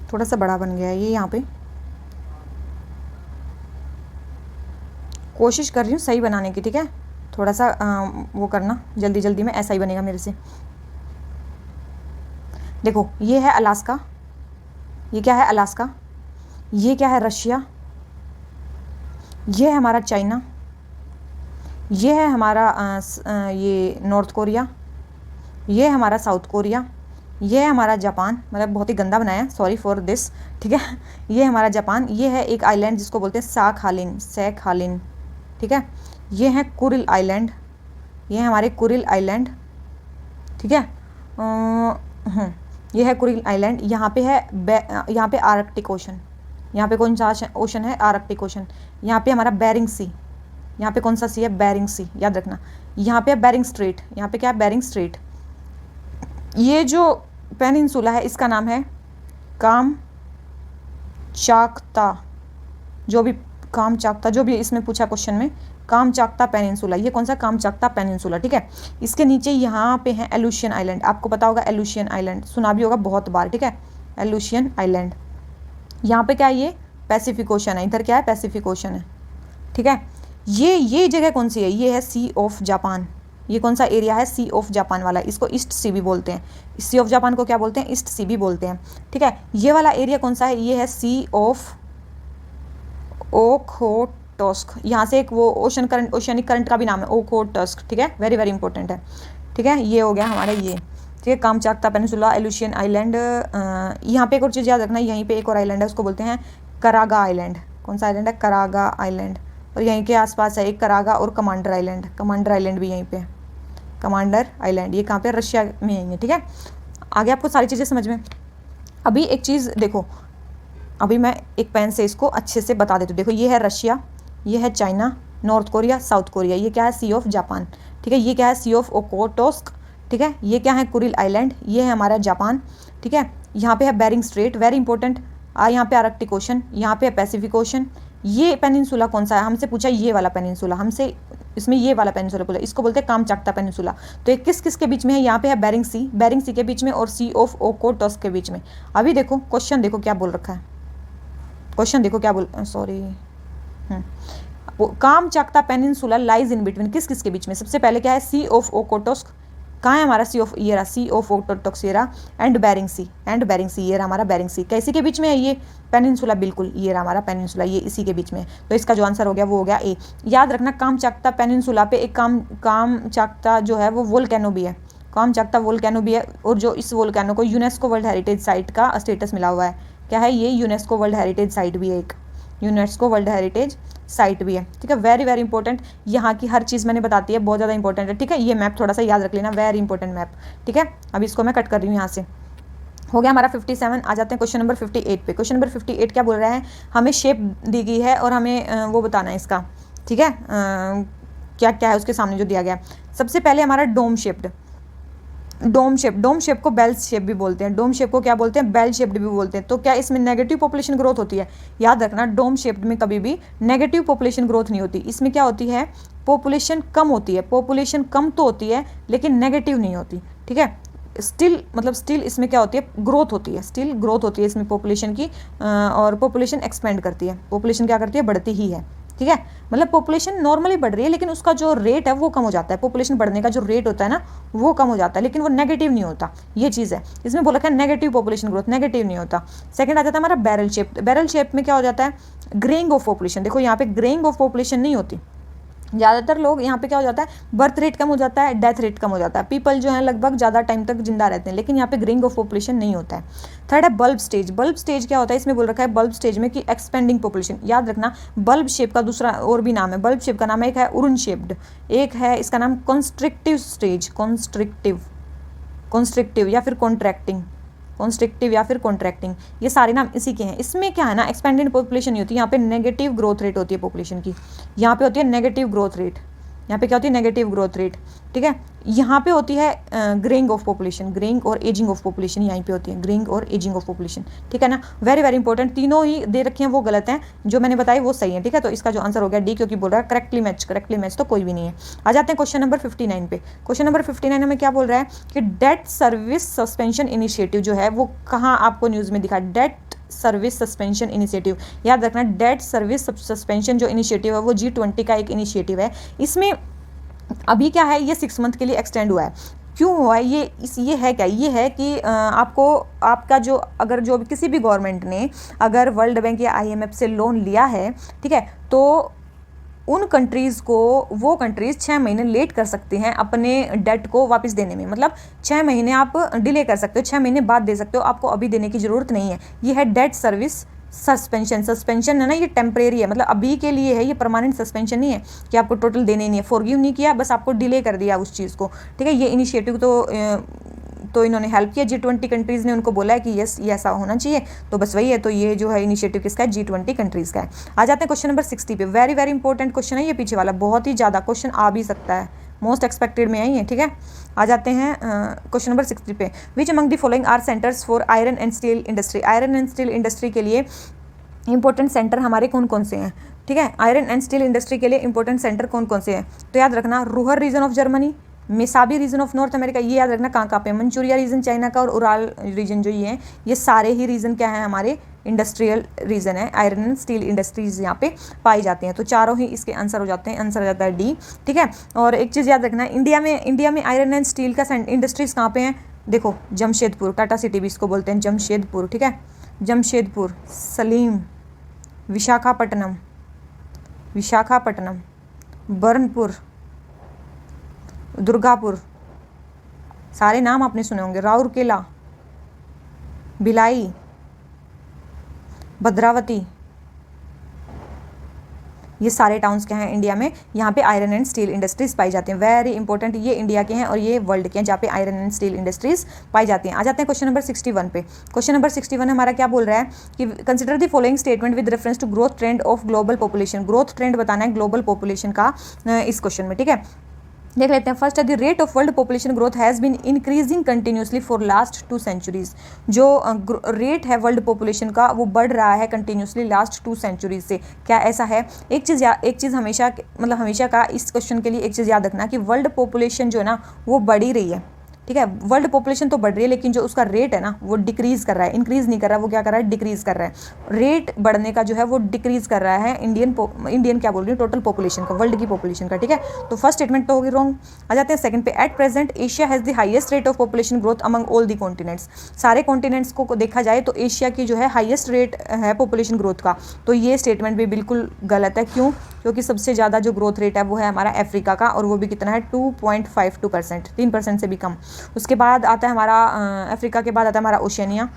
थोड़ा सा बड़ा बन गया है ये, यहाँ पे कोशिश कर रही हूँ सही बनाने की, ठीक है, थोड़ा सा वो करना जल्दी जल्दी में, ऐसा ही बनेगा मेरे से। देखो ये है अलास्का, ये क्या है अलास्का, ये क्या है रशिया, ये है हमारा चाइना, ये है हमारा ये नॉर्थ कोरिया, ये है हमारा साउथ कोरिया, ये है हमारा जापान, मतलब बहुत ही गंदा बनाया, सॉरी फॉर दिस, ठीक है, ये है हमारा जापान, ये है एक आइलैंड जिसको बोलते हैं सैकहालिन, ठीक है, ये है कुरिल आइलैंड, ये है हमारे कुरिल आइलैंड, ठीक है, ये है कुरिल आइलैंड, यहाँ पे है यहाँ पे आर्कटिक ओशन, यहाँ पे कौन सा ओशन है, आर्कटिक ओशन, यहाँ पे हमारा बेरिंग सी, यहाँ पे कौन सा सी है, बेरिंग सी, याद रखना, यहाँ पे है बेरिंग स्ट्रेट, यहाँ पे क्या है, बेरिंग स्ट्रेट। ये जो पेनिनसुला है इसका नाम है कामचाकता, जो भी इसमें पूछा क्वेश्चन में, कामचाकता पेनिनसुला, ये कौन सा कामचाकता पेनिनसुला, ठीक है। इसके नीचे यहाँ पे है एलुशियन आइलैंड, आपको पता होगा एलुशियन आइलैंड, सुना भी होगा बहुत बार, ठीक है, एलुशियन आइलैंड। यहाँ पे क्या है, ये पैसिफिक ओशन है, इधर क्या है, पैसिफिक ओशन है, ठीक है। ये जगह कौन सी है, ये है सी ऑफ जापान, ये कौन सा एरिया है, सी ऑफ जापान वाला, इसको ईस्ट सी भी बोलते हैं, सी ऑफ जापान को क्या बोलते हैं, ईस्ट सी भी बोलते हैं, ठीक है। ये वाला एरिया कौन सा है, ये है सी ऑफ ओखोटस्क, यहाँ से एक वो ओशनिक करंट का भी नाम है ओखोटस्क, ठीक है, वेरी वेरी इंपॉर्टेंट है, ठीक है। ये हो गया हमारा ये, ठीक है, कामचाकता पेनिनसुला, एलुशियन आइलैंड। यहाँ पे एक और चीज़ याद रखना, यहीं पे एक और आइलैंड है, उसको बोलते हैं करागा आइलैंड, कौन सा आइलैंड है, करागा आइलैंड, और यहीं के आसपास है एक करागा और कमांडर आइलैंड भी यहीं पे है, कमांडर आइलैंड, ये कहाँ पे, रशिया में है, ठीक है। आगे आपको सारी चीज़ें समझ में। अभी एक चीज़ देखो, अभी मैं एक पेन से इसको अच्छे से बता देती हूँ। देखो ये है रशिया, ये है China, north Korea, south Korea, ये क्या है, सी ऑफ जापान, ठीक है, ये क्या है, सी ऑफ ओखोटस्क, ठीक है, ये क्या है, कुरिल आइलैंड, ये है हमारा जापान, ठीक है। यहाँ पे है बेरिंग स्ट्रेट, वेरी इंपॉर्टेंट, यहाँ पे आर्कटिक ओशन, यहाँ पे है पैसिफिक ओशन। ये पेनिनसुला कौन सा है, हमसे पूछा ये वाला पेनिनसुला, हमसे इसमें ये वाला पेनिनसुला बोला, इसको बोलते हैं कामचाकता पेनिनसुला। तो ये किस किस के बीच में है, यहाँ पे है बेरिंग सी के बीच में और सी ऑफ ओखोटस्क के बीच में। अभी देखो क्वेश्चन देखो क्या बोल रखा है, क्वेश्चन देखो क्या बोल, sorry, Kamchatka peninsula lies in between, किस किस के बीच में, सबसे पहले क्या है, सी ऑफ ओखोटस्क, कहाँ है हमारा सी ऑफ, ये रहा सी ऑफ ओखोटस्क, ये रहा, एंड बेरिंग सी, ये रहा हमारा बेरिंग सी, कैसी के बीच में है ये पेनिनसुला, बिल्कुल ये रहा हमारा पेनिनसुला, ये इसी के बीच में। तो इसका जो आंसर हो गया वो हो गया ए। याद रखना कामचाकता पेनिनसुला पे एक कामचाकता जो है वो वोल्केनो भी है, कामचाकता वोल्केनो भी है, और जो इस वोल्केनो को यूनेस्को वर्ल्ड हेरिटेज साइट का स्टेटस मिला हुआ है, क्या है ये, यूनेस्को वर्ल्ड हेरिटेज साइट भी है, एक यूनेस्को वर्ल्ड हेरिटेज साइट भी है, ठीक है। वेरी वेरी इंपॉर्टेंट, यहाँ की हर चीज़ मैंने बताती है, बहुत ज़्यादा इंपॉर्टेंट है, ठीक है। ये मैप थोड़ा सा याद रख लेना, वेरी इंपॉर्टेंट मैप, ठीक है। अब इसको मैं कट कर रही हूँ यहाँ से। हो गया हमारा 57। आ जाते हैं क्वेश्चन नंबर 58 पे। क्वेश्चन नंबर 58 क्या बोल रहा है, हमें शेप दी गई है और हमें वो बताना है इसका, ठीक है। क्या क्या है उसके सामने जो दिया गया। सबसे पहले हमारा डोम शेप्ड, डोम शेप को बेल शेप भी बोलते हैं, डोम शेप को क्या बोलते हैं, बेल शेप्ड भी बोलते हैं। तो क्या इसमें नेगेटिव पॉपुलेशन ग्रोथ होती है? याद रखना, डोम शेप्ड में कभी भी नेगेटिव पॉपुलेशन ग्रोथ नहीं होती। इसमें क्या होती है, पॉपुलेशन कम होती है, पॉपुलेशन कम तो होती है लेकिन नेगेटिव नहीं होती, ठीक है। स्टिल इसमें क्या होती है, ग्रोथ होती है, स्टिल ग्रोथ होती है इसमें पॉपुलेशन की, और पॉपुलेशन एक्सपेंड करती है, पॉपुलेशन क्या करती है, बढ़ती ही है, ठीक है। मतलब पॉपुलेशन नॉर्मली बढ़ रही है लेकिन उसका जो रेट है वो कम हो जाता है, पॉपुलेशन बढ़ने का जो रेट होता है ना वो कम हो जाता है, लेकिन वो नेगेटिव नहीं होता, ये चीज़ है। इसमें बोला है नेगेटिव पॉपुलेशन ग्रोथ, नेगेटिव नहीं होता। सेकंड आ जाता है हमारा बैरल शेप। बैरल शेप में क्या हो जाता है, ग्रेइंग ऑफ पॉपुलेशन। देखो यहाँ पे ग्रेइंग ऑफ पॉपुलेशन नहीं होती, ज़्यादातर लोग यहाँ पे क्या हो जाता है, बर्थ रेट कम हो जाता है, डेथ रेट कम हो जाता है, पीपल जो है लगभग ज़्यादा टाइम तक जिंदा रहते हैं, लेकिन यहाँ पे ग्रेइंग ऑफ पॉपुलेशन नहीं होता है। थर्ड है बल्ब स्टेज। बल्ब स्टेज क्या होता है, इसमें बोल रखा है बल्ब स्टेज में कि एक्सपेंडिंग पॉपुलेशन। याद रखना, बल्ब शेप का दूसरा और भी नाम है, बल्ब शेप का नाम एक है उरुन शेप्ड, एक है इसका नाम कॉन्स्ट्रिक्टिव स्टेज, कॉन्स्ट्रिक्टिव या फिर कॉन्ट्रैक्टिंग, कॉन्स्ट्रिक्टिव या फिर कॉन्ट्रैक्टिंग, ये सारे नाम इसी के हैं। इसमें क्या है ना, एक्सपेंडेड पॉपुलेशन नहीं होती, यहाँ पे नेगेटिव ग्रोथ रेट होती है पॉपुलेशन की, यहाँ पे होती है नेगेटिव ग्रोथ रेट, यहाँ पे क्या होती है, नेगेटिव ग्रोथ रेट, ठीक है। यहाँ पे होती है ग्रेइंग ऑफ पॉपुलेशन, ग्रेइंग और एजिंग ऑफ पॉपुलेशन यहीं पे होती है, ग्रेइंग और एजिंग ऑफ पॉपुलेशन, ठीक है ना। वेरी वेरी इंपॉर्टेंट, तीनों ही दे रखे हैं वो गलत हैं, जो मैंने बताई वो सही है, ठीक है। तो इसका जो आंसर हो गया डी, क्योंकि बोल रहा है करेक्टली मैच तो कोई भी नहीं है। आ जाते हैं क्वेश्चन नंबर 59 पे। क्वेश्चन नंबर 59 हमें क्या बोल रहा है कि डेट सर्विस सस्पेंशन इनिशिएटिव जो है वो कहाँ आपको न्यूज़ में दिखा, डेट सर्विस सस्पेंशन इनिशिएटिव। याद रखना, डेट सर्विस सस्पेंशन जो इनिशिएटिव है वो G20 का एक इनिशिएटिव है। इसमें अभी क्या है, ये 6 मंथ के लिए एक्सटेंड हुआ है। क्यों हुआ है ये है क्या, ये है कि आपको आपका जो अगर जो किसी भी गवर्नमेंट ने अगर वर्ल्ड बैंक या IMF से लोन लिया है, ठीक है, तो उन कंट्रीज़ को वो कंट्रीज़ 6 महीने लेट कर सकते हैं अपने डेट को वापस देने में। मतलब 6 महीने आप डिले कर सकते हो, 6 महीने बाद दे सकते हो, आपको अभी देने की ज़रूरत नहीं है। ये है डेट सर्विस सस्पेंशन है ना, ये टेम्परेरी है, मतलब अभी के लिए है, ये परमानेंट सस्पेंशन नहीं है कि आपको टोटल देने नहीं है, फॉरगिव नहीं किया, बस आपको डिले कर दिया उस चीज़ को, ठीक है। ये इनिशिएटिव तो इन्होंने हेल्प किया, G20 कंट्रीज़ ने उनको बोला है कि यस ये ऐसा होना चाहिए, तो बस वही है। तो ये जो है इनिशिएटिव किसका है, G20 कंट्रीज़ का है। आ जाते हैं क्वेश्चन नंबर 60 पे। वेरी वेरी इंपॉर्टेंट क्वेश्चन है ये, पीछे वाला बहुत ही ज़्यादा क्वेश्चन आ भी सकता है, मोस्ट एक्सपेक्टेड में है ये, ठीक है। आ जाते हैं क्वेश्चन नंबर 60 पे। Which among the following are centres for iron and steel industry. Iron and steel industry के लिए इंपॉर्टेंट सेंटर हमारे कौन कौन से हैं, ठीक है। आयरन एंड स्टील इंडस्ट्री के लिए इंपॉर्टेंट सेंटर कौन कौन से हैं, तो याद रखना, Ruhr region of Germany, Mesabi region of North America, ये याद रखना कहाँ पे, मंचूरिया रीजन चाइना का, और उराल रीजन जो ये है, ये सारे ही रीजन क्या है, हमारे इंडस्ट्रियल रीजन है। आयरन एंड स्टील इंडस्ट्रीज यहाँ पे पाई जाती हैं, तो चारों ही इसके आंसर हो जाते हैं, आंसर हो जाता है डी, ठीक है। और एक चीज़ याद रखना, इंडिया में आयरन एंड स्टील का इंडस्ट्रीज कहाँ पे हैं, देखो जमशेदपुर, टाटा सिटी भी इसको बोलते हैं, जमशेदपुर, ठीक है, जमशेदपुर, सलीम, विशाखापट्टनम, बर्नपुर, दुर्गापुर, सारे नाम आपने सुने होंगे, राउरकेला, भिलाई, भद्रावती, ये सारे टाउन्स के हैं इंडिया में, यहाँ पे आयरन एंड स्टील इंडस्ट्रीज पाई जाती हैं। वेरी इंपॉर्टेंट, ये इंडिया के हैं और ये वर्ल्ड के हैं जहाँ पे आयरन एंड स्टील इंडस्ट्रीज पाई जाती हैं। आ जाते हैं क्वेश्चन नंबर 61 पे। क्वेश्चन नंबर 61 हमारा क्या बोल रहा है कि consider the following statement with reference to growth trend of global population. Growth trend बताना है ग्लोबल पॉपुलेशन का इस क्वेश्चन में, ठीक है। देख लेते हैं। फर्स्ट है the rate of world population growth has been increasing continuously for last 2 centuries. जो रेट है वर्ल्ड पॉपुलेशन का वो बढ़ रहा है कंटिन्यूसली लास्ट 2 सेंचुरीज से। क्या ऐसा है? एक चीज़ हमेशा का इस क्वेश्चन के लिए एक चीज़ याद रखना कि वर्ल्ड पॉपुलेशन जो है ना वो बढ़ ही रही है, ठीक है। वर्ल्ड पॉपुलेशन तो बढ़ रही है लेकिन जो उसका रेट है ना वो डिक्रीज़ कर रहा है, इंक्रीज़ नहीं कर रहा है, वो क्या कर रहा है, डिक्रीज़ कर रहा है। रेट बढ़ने का जो है वो डिक्रीज़ कर रहा है इंडियन क्या बोल रही हूँ, टोटल पॉपुलेशन का, वर्ल्ड की पॉपुलेशन का, ठीक है। तो फर्स्ट स्टेटमेंट तो होगी रॉन्ग। आ जाते हैं सेकंड पे। At present Asia has the highest rate of population growth among all the continents. सारे कॉन्टिनेंट्स को देखा जाए तो एशिया की जो है हाईएस्ट रेट है पॉपुलेशन ग्रोथ का, तो ये स्टेटमेंट भी बिल्कुल गलत है। क्यों? क्योंकि सबसे ज़्यादा जो ग्रोथ रेट है वो है हमारा अफ्रीका का, और वो भी कितना है 2.52%, 3% से भी कम। उसके बाद आता है हमारा अफ्रीका के बाद आता है हमारा ओशियनिया,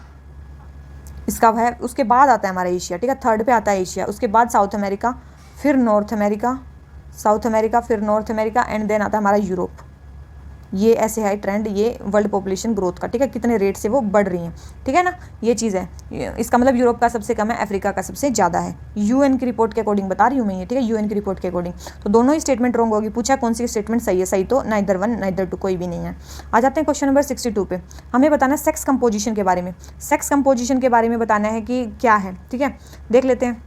इसका है। उसके बाद आता है हमारा एशिया, ठीक है, थर्ड पे आता है एशिया, उसके बाद साउथ अमेरिका, फिर नॉर्थ अमेरिका, साउथ अमेरिका, फिर नॉर्थ अमेरिका एंड देन आता है हमारा यूरोप। ये ऐसे है ट्रेंड ये वर्ल्ड पॉपुलेशन ग्रोथ का, ठीक है, कितने रेट से वो बढ़ रही हैं, ठीक है ना, ये चीज़ है। इसका मतलब यूरोप का सबसे कम है, अफ्रीका का सबसे ज़्यादा है। यूएन की रिपोर्ट के अकॉर्डिंग बता रही हूँ मैं ये, ठीक है, यूएन की रिपोर्ट के अकॉर्डिंग। तो दोनों ही स्टेटमेंट रॉन्ग होगी। पूछा कौन सी स्टेटमेंट सही है, सही तो नाइदर वन नाइदर टू, कोई भी नहीं है। आ जाते हैं क्वेश्चन नंबर 62 पे। हमें बताना है सेक्स कंपोजिशन के बारे में। सेक्स कंपोजिशन के बारे में बताना है कि क्या है, ठीक है, देख लेते हैं।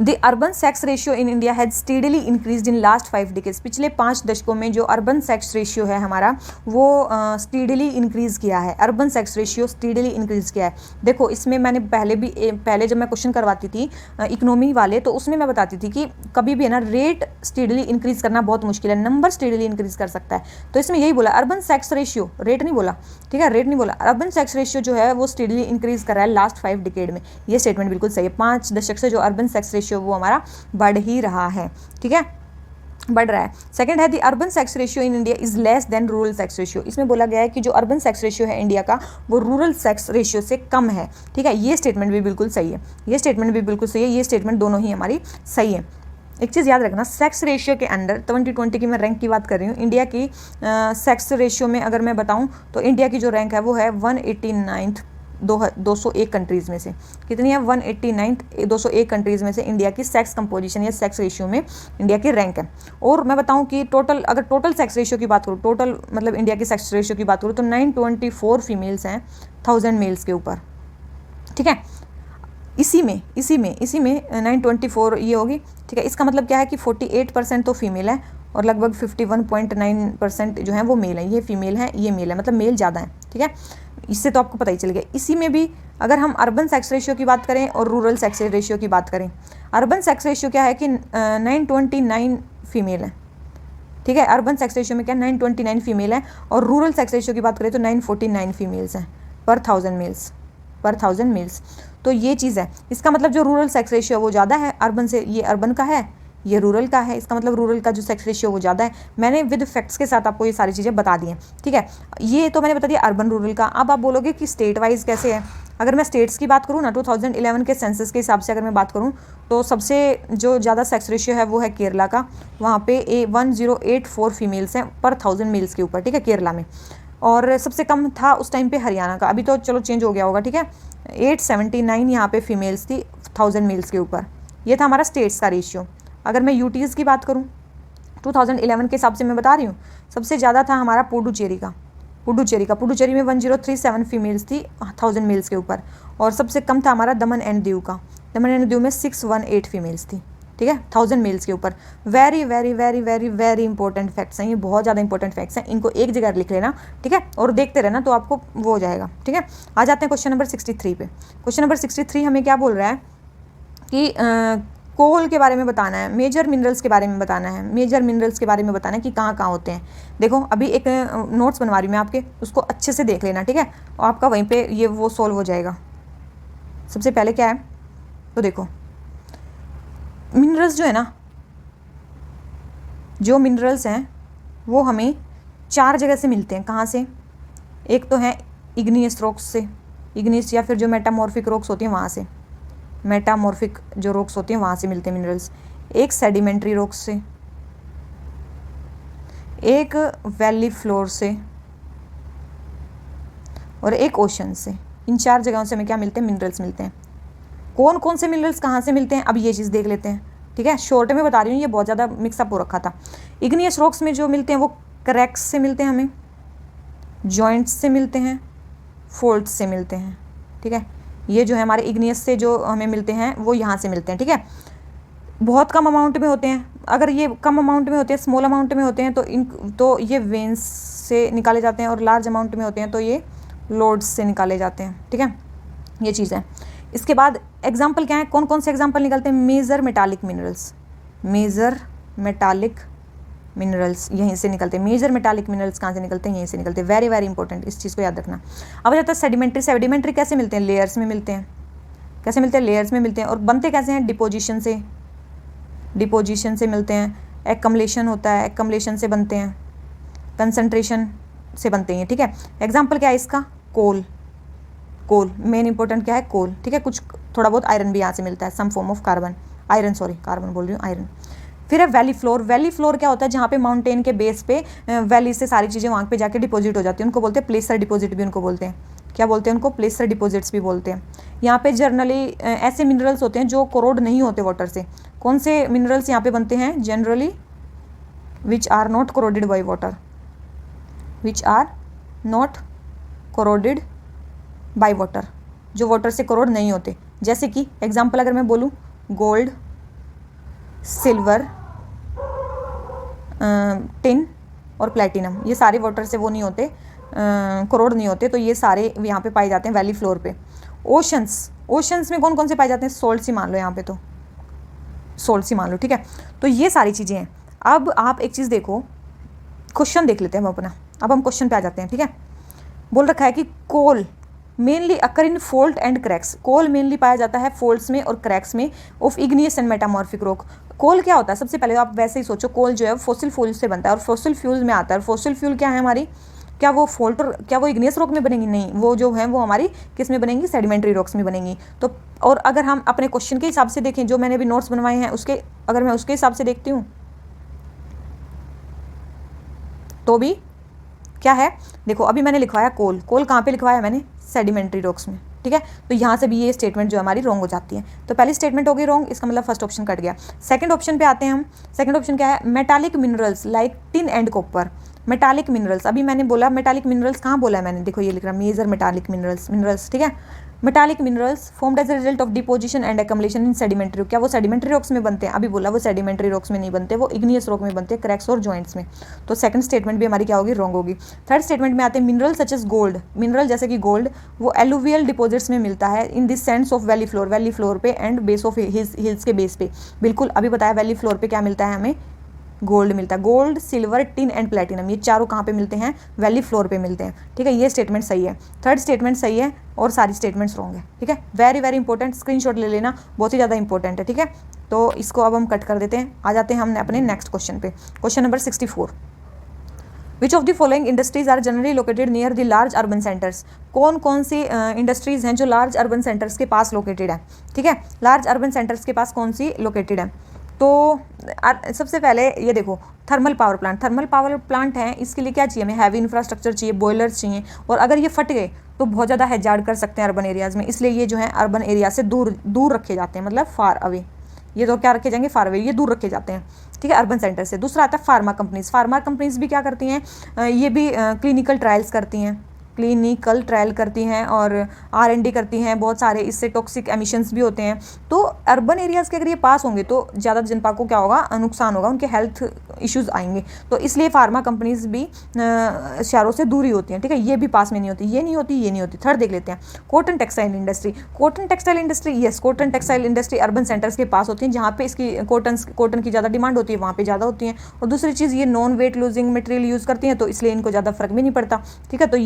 The urban sex ratio in India has steadily increase in last 5 decades. पिछले 5 दशकों में जो अर्बन सेक्स रेशियो है हमारा वो स्टीडली इंक्रीज़ किया है। Urban sex ratio steadily increase किया है। देखो इसमें मैंने पहले जब मैं क्वेश्चन करवाती थी इकोनॉमी वाले, तो उसमें मैं बताती थी कि कभी भी है ना रेट स्टीडली इंक्रीज़ करना बहुत मुश्किल है, नंबर स्टीडली इंक्रीज़ कर सकता है। तो इसमें यही बोला अर्बन सेक्स रेशियो, रेट नहीं बोला, ठीक है, रेट नहीं बोला, अर्बन सेक्स रेशियो जो है वो स्टीडली इंक्रीज़ कर रहा है लास्ट 5 डिकेड में। ये स्टेटमेंट बिल्कुल सही है। 5 दशक से जो अर्बन सेक्स रेशियो वो हमारा बढ़ ही रहा है, ठीक है, बढ़ रहा है। सेकंड है the urban sex ratio in India is less than rural sex ratio. इसमें बोला गया है कि जो अर्बन सेक्स रेशियो है इंडिया का वो रूरल सेक्स रेशियो से कम है, ठीक है, ये स्टेटमेंट भी बिल्कुल सही है, ये स्टेटमेंट भी बिल्कुल सही है, ये स्टेटमेंट दोनों ही हमारी सही है। एक चीज़ याद रखना, सेक्स रेशियो के अंडर 2020 की मैं रैंक की बात कर रही हूँ। इंडिया की सेक्स रेशियो में अगर मैं बताऊँ तो इंडिया की जो रैंक है वो है 189th 201 कंट्रीज़ में से। कितनी है? 189th 201 कंट्रीज़ में से इंडिया की सेक्स कंपोजिशन या सेक्स रेशियो में इंडिया की रैंक है। और मैं बताऊं कि अगर टोटल सेक्स रेशियो की बात करूँ, टोटल मतलब इंडिया की सेक्स रेशियो की बात करूँ तो 924 फीमेल्स हैं 1000 मेल्स के ऊपर, ठीक है, इसी में 924 ये होगी, ठीक है। इसका मतलब क्या है कि 48% तो फीमेल है और लगभग 51.9% जो है वो मेल है। ये फीमेल है, ये मेल है, मतलब मेल ज़्यादा है, ठीक है। इससे तो आपको पता ही चल गया। इसी में भी अगर हम अर्बन सेक्स रेशियो की बात करें और रूरल सेक्स रेशियो की बात करें, अर्बन सेक्स रेशियो क्या है कि 929 फीमेल है, ठीक है। अर्बन सेक्स रेशियो में क्या 929 फीमेल है और रूरल सेक्स रेशियो की बात करें तो 949 फीमेल्स हैं पर 1000 मेल्स। तो ये चीज़ है। इसका मतलब जो रूरल सेक्स रेशियो वो ज़्यादा है अर्बन से, ये अर्बन का है, ये रूरल का है। इसका मतलब रूरल का जो सेक्स रेशियो वो ज़्यादा है। मैंने विद फैक्ट्स के साथ आपको ये सारी चीज़ें बता दी हैं, ठीक है। ये तो मैंने बता दिया अर्बन रूरल का। अब आप बोलोगे कि स्टेट वाइज कैसे है। अगर मैं स्टेट्स की बात करूँ ना, 2011 के सेंसस के हिसाब से अगर मैं बात करूँ तो सबसे जो ज़्यादा सेक्स रेशियो है वो है केरला का। वहाँ पे 1084 फीमेल्स हैं पर 1000 मेल्स के ऊपर, ठीक है, केरला में। और सबसे कम था उस टाइम पे हरियाणा का, अभी तो चलो चेंज हो गया होगा, ठीक है। 879 यहाँ पे फीमेल्स थी 1000 मेल्स के ऊपर। ये था हमारा स्टेट्स का रेशियो। अगर मैं यूटीज़ की बात करूँ 2011 के हिसाब से मैं बता रही हूँ, सबसे ज़्यादा था हमारा पुडुचेरी में 1037 फीमेल्स थी 1000 मेल्स के ऊपर। और सबसे कम था हमारा दमन एंड दीव का। दमन एंड दीव में 618 फीमेल्स थी, ठीक है, 1000 मेल्स के ऊपर। Very very very very very important facts हैं ये, बहुत ज़्यादा इंपॉर्टेंट फैक्ट्स हैं। इनको एक जगह लिख लेना, ठीक है, और देखते रहना तो आपको वो हो जाएगा, ठीक है। आ जाते हैं क्वेश्चन नंबर 63 पे। क्वेश्चन नंबर 63 हमें क्या बोल रहा है कि कोल के बारे में बताना है, मेजर मिनरल्स के बारे में बताना है, मेजर मिनरल्स के बारे में बताना है कि कहाँ कहाँ होते हैं। देखो अभी एक नोट्स बनवा रही हूँ मैं आपके, उसको अच्छे से देख लेना, ठीक है, और आपका वहीं पे ये वो सॉल्व हो जाएगा। सबसे पहले क्या है तो देखो, मिनरल्स जो है ना, जो मिनरल्स हैं वो हमें 4 जगह से मिलते हैं। कहाँ से? एक तो है इग्नियस रॉक्स से, इग्नियस या फिर जो मेटामॉर्फिक रॉक्स होती हैं वहाँ से, मेटामॉर्फिक जो रॉक्स होती हैं वहाँ से मिलते हैं मिनरल्स। एक सेडिमेंट्री रॉक्स से, एक वैली फ्लोर से और एक ओशन से। इन 4 जगहों से हमें क्या मिलते हैं? मिनरल्स मिलते हैं। कौन कौन से मिनरल्स कहाँ से मिलते हैं अब ये चीज़ देख लेते हैं, ठीक है। शॉर्ट में बता रही हूँ, ये बहुत ज़्यादा मिक्सअप हो रखा था। इग्नियस रॉक्स में जो मिलते हैं वो क्रैक्स से मिलते हैं, हमें जॉइंट्स से मिलते हैं, फोल्ड्स से मिलते हैं, ठीक है। ये जो है हमारे इग्नियस से जो हमें मिलते हैं वो यहाँ से मिलते हैं, ठीक है। बहुत कम अमाउंट में होते हैं। अगर ये कम अमाउंट में होते हैं, स्मॉल अमाउंट में होते हैं तो ये वेन्स से निकाले जाते हैं, और लार्ज अमाउंट में होते हैं तो ये लोड्स से निकाले जाते हैं, ठीक है। ये चीज़ है। इसके बाद एग्जाम्पल क्या है, कौन कौन से एग्जाम्पल निकलते हैं? Major metallic minerals, major metallic minerals यहीं से निकलते हैं। मेजर मेटालिक मिनरल्स कहाँ से निकलते हैं? यहीं से निकलते हैं। वेरी वेरी इंपॉर्टेंट, इस चीज़ को याद रखना। अब जाता है सेडिमेंट्री। सेडिमेंट्री कैसे मिलते हैं? लेयर्स में मिलते हैं। कैसे मिलते हैं? लेयर्स में मिलते हैं। और बनते कैसे हैं? डिपोजिशन से, डिपोजिशन से मिलते हैं। एक्कमलेशन होता है, एक्कमलेशन से बनते हैं, कंसंट्रेशन से बनते हैं, ठीक है। एग्जाम्पल क्या है इसका? कोल, कोल मेन इंपॉर्टेंट क्या है? कोल, ठीक है। कुछ थोड़ा बहुत आयरन भी यहाँ से मिलता है, some form of carbon iron, sorry carbon बोल रही हूँ, आयरन। फिर है वैली फ्लोर। वैली फ्लोर क्या होता है, जहाँ पे माउंटेन के बेस पे वैली से सारी चीज़ें वहाँ पे जाके डिपॉजिट हो जाती है, उनको बोलते हैं प्लेसर डिपॉजिट भी उनको बोलते हैं। क्या बोलते हैं उनको? प्लेसर डिपॉजिट्स भी बोलते हैं। यहाँ पे जनरली ऐसे मिनरल्स होते हैं जो कोरोड नहीं होते वाटर से। कौन से मिनरल्स यहाँ पे बनते हैं? Generally which are not corroded by water, which are not corroded by water, जो वाटर से कोरोड नहीं होते। जैसे कि एग्जाम्पल अगर मैं बोलूँ, गोल्ड, सिल्वर, टिन और प्लेटिनम, ये सारे वाटर से वो नहीं होते, कोरोड नहीं होते, तो ये सारे यहाँ पे पाए जाते हैं वैली फ्लोर पे। ओशंस, ओशंस में कौन कौन से पाए जाते हैं? सोल्ट सी मान लो, यहाँ पे तो सोल्ट सी मान लो, ठीक है। तो ये सारी चीज़ें हैं। अब आप एक चीज़ देखो, क्वेश्चन देख लेते हैं हम अपना। अब हम क्वेश्चन पे आ जाते हैं, ठीक है। बोल रखा है कि coal mainly occur in fold and cracks. Coal mainly पाया जाता है फोल्ड्स में और क्रैक्स में of igneous and metamorphic rock. Coal क्या होता है? सबसे पहले आप वैसे ही सोचो, कोल जो है फॉसिल फ्यूल से बनता है और फॉसिल फ्यूल में आता है। और फॉसिल फ्यूल क्या है हमारी? क्या वो फोल्ट, क्या वो इग्नियस रॉक में बनेंगी? नहीं, वो जो है वो हमारी किस में बनेंगी? सेडिमेंट्री रॉक्स में बनेंगी। तो और अगर हम अपने क्वेश्चन के हिसाब से देखें, जो मैंने अभी नोट्स बनवाए हैं उसके, अगर मैं उसके हिसाब से देखती हूँ तो भी क्या है, देखो अभी मैंने लिखवाया कोल। कोल कहाँ पे लिखवाया मैंने? सेडिमेंट्री रॉक्स में, ठीक है। तो यहाँ से भी ये स्टेटमेंट जो हमारी रॉन्ग हो जाती है। तो पहली स्टेटमेंट हो गई रॉन्ग, इसका मतलब फर्स्ट ऑप्शन कट गया। सेकंड ऑप्शन पे आते हैं हम। सेकंड ऑप्शन क्या है? Metallic minerals like tin and copper. Metallic minerals, अभी मैंने बोला मेटालिक मिनरल्स, कहाँ बोला है मैंने? देखो ये लिख रहा है मेजर मेटालिक मिनरल्स, ठीक है। Metallic minerals formed as a result of deposition and accumulation in sedimentary. क्या वो सेडिमेंट्री रॉक्स में बनते हैं? अभी बोला वो सेडिमेंट्री रॉक्स में नहीं बनते, वो इग्नियस रॉक में बनते हैं, क्रैक्स और जॉइंट्स में। तो सेकंड स्टेटमेंट भी हमारी क्या होगी? रॉन्ग होगी। थर्ड स्टेटमेंट में आते हैं mineral such as gold. Mineral जैसे कि गोल्ड, वो एलुवियल डिपोजिट्स में मिलता है in this sense of valley floor, valley floor पे एंड बेस ऑफ हिल्स के बेस पे। बिल्कुल अभी बताया, वैली फ्लोर पे क्या मिलता है हमें? गोल्ड मिलता है। Gold, silver, tin and platinum, ये चारों कहाँ पे मिलते हैं? वैली फ्लोर पे मिलते हैं, ठीक है। ये स्टेटमेंट सही है। थर्ड स्टेटमेंट सही है और सारी स्टेटमेंट्स रॉन्ग है, ठीक है। वेरी वेरी इंपॉर्टेंट, स्क्रीनशॉट ले लेना, बहुत ही ज़्यादा इंपॉर्टेंट है, ठीक है। तो इसको अब हम कट कर देते हैं। आ जाते हैं हमने अपने नेक्स्ट क्वेश्चन पे। Question number 64, which of the following industries are generally located near the large urban centres. कौन कौन सी इंडस्ट्रीज हैं जो लार्ज अर्बन सेंटर्स के पास लोकेटेड है, ठीक है। लार्ज अर्बन सेंटर्स के पास कौन सी लोकेटेड है? तो सबसे पहले ये देखो, thermal power plant. Thermal power plant है, इसके लिए क्या चाहिए हमें? हैवी इंफ्रास्ट्रक्चर चाहिए, बॉयलर्स चाहिए, और अगर ये फट गए तो बहुत ज़्यादा हैजार्ड कर सकते हैं अर्बन एरियाज़ में, इसलिए ये जो है अर्बन एरिया से दूर दूर रखे जाते हैं, मतलब फार अवे। ये तो क्या रखे जाएंगे? फार अवे, ये दूर रखे जाते हैं, ठीक है, अर्बन सेंटर से। दूसरा आता है फार्मा कंपनीज। फार्मा कंपनीज भी क्या करती हैं? ये भी क्लिनिकल ट्रायल्स करती हैं, क्लिनिकल ट्रायल करती हैं और R&D करती हैं बहुत सारे, इससे टॉक्सिक एमिशंस भी होते हैं। तो अर्बन एरियाज़ के अगर ये पास होंगे तो ज़्यादा जनता को क्या होगा? नुकसान होगा, उनके हेल्थ इश्यूज़ आएंगे। तो इसलिए फार्मा कंपनीज भी शहरों से दूरी होती हैं, ठीक है। ये भी पास में नहीं होती, ये नहीं होती, ये नहीं होती। थर्ड देख लेते हैं, cotton textile industry. Cotton textile industry, yes, cotton textile industry urban centres के पास होती है, जहाँ पे इसकी कॉटन की ज़्यादा डिमांड होती है, वहाँ पे ज़्यादा होती हैं। और दूसरी चीज़, ये non wait losing material use करती हैं, तो इसलिए इनको ज़्यादा फर्क भी नहीं पड़ता, ठीक है। तो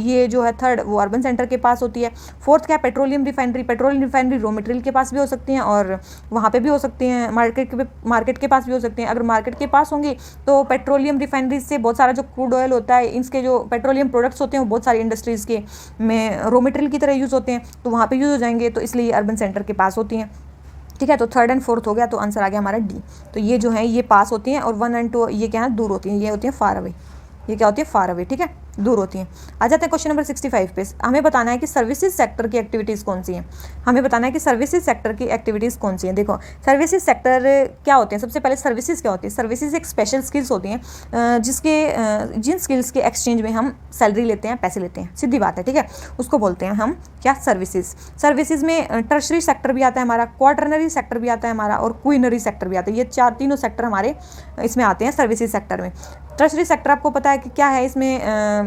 ये जो है थर्ड, वो अर्बन सेंटर के पास होती है। फोर्थ क्या? Petroleum refinery. Petroleum refinery raw material के पास भी हो सकती हैं और वहाँ पे भी हो सकती हैं, मार्केट के पास भी हो सकती हैं। अगर मार्केट के पास होंगी तो पेट्रोलियम रिफाइनरी से बहुत सारा जो क्रूड ऑयल होता है, इसके जो पेट्रोलियम प्रोडक्ट्स होते हैं वो बहुत सारी इंडस्ट्रीज़ के में रॉ मटेरियल की तरह यूज़ होते हैं, तो वहाँ पे यूज़ हो जाएंगे, तो इसलिए अर्बन सेंटर के पास होती हैं, ठीक है। तो थर्ड एंड फोर्थ हो गया, तो आंसर आ गया हमारा डी। तो ये जो है ये पास होती हैं, और 1 और 2 ये क्या है? दूर होती हैं, ये होती हैं फार अवे। ये क्या होती है? फार अवे, ठीक है, दूर होती हैं। आ जाते हैं क्वेश्चन नंबर 65 पे। हमें बताना है कि सर्विसेज सेक्टर की एक्टिविटीज़ कौन सी हैं। हमें बताना है कि सर्विसेज सेक्टर की एक्टिविटीज़ कौन सी हैं। देखो सर्विसेज सेक्टर क्या होते हैं? सबसे पहले सर्विसेज क्या होती है? सर्विसेज एक स्पेशल स्किल्स होती हैं, जिन स्किल्स के एक्सचेंज में हम सैलरी लेते हैं, पैसे लेते हैं, सीधी बात है, ठीक है। उसको बोलते हैं हम क्या? सर्विसेज। सर्विसेज में टर्शरी सेक्टर भी आता है हमारा, क्वार्टरनरी सेक्टर भी आता है हमारा, और क्वीनरी सेक्टर भी आता है। ये तीनों सेक्टर हमारे इसमें आते हैं सर्विसेज सेक्टर में। टर्शरी सेक्टर आपको पता है कि क्या है? इसमें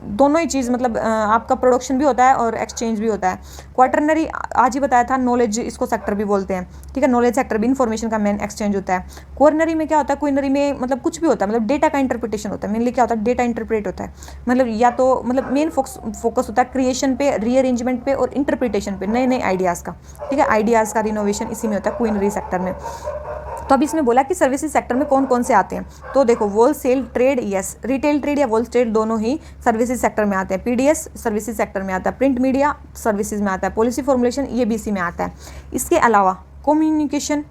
दोनों ही चीज़, मतलब आपका प्रोडक्शन भी होता है और एक्सचेंज भी होता है। क्वार्टरनरी आज ही बताया था, नॉलेज इसको सेक्टर भी बोलते हैं, ठीक है। नॉलेज सेक्टर भी इन्फॉर्मेशन का मेन एक्सचेंज होता है। क्वार्टरनरी में क्या होता है? क्वीनरी में मतलब कुछ भी होता है, मतलब डेटा का इंटरप्रिटेशन होता है। मेनली क्या होता है? डेटा इंटरप्रेट होता है, मतलब या तो मतलब मेन फोकस होता है क्रिएशन पे, रीअरेंजमेंट पे और इंटरप्रिटेशन पे, नए नए आइडियाज़ का, ठीक है। आइडियाज़ का रिनोवेशन इसी में होता है, क्वीनरी सेक्टर में। तो अब इसमें बोला कि सर्विसेज सेक्टर में कौन कौन से आते हैं। तो देखो wholesale trade, yes, retail trade या होलसेल दोनों ही सर्विसेज सेक्टर में आते हैं। पीडीएस सर्विसेज सेक्टर में आता है, प्रिंट मीडिया सर्विसेज में आता है, पॉलिसी फॉर्मुलेशन ये भी इसी में आता है। इसके अलावा कम्युनिकेशन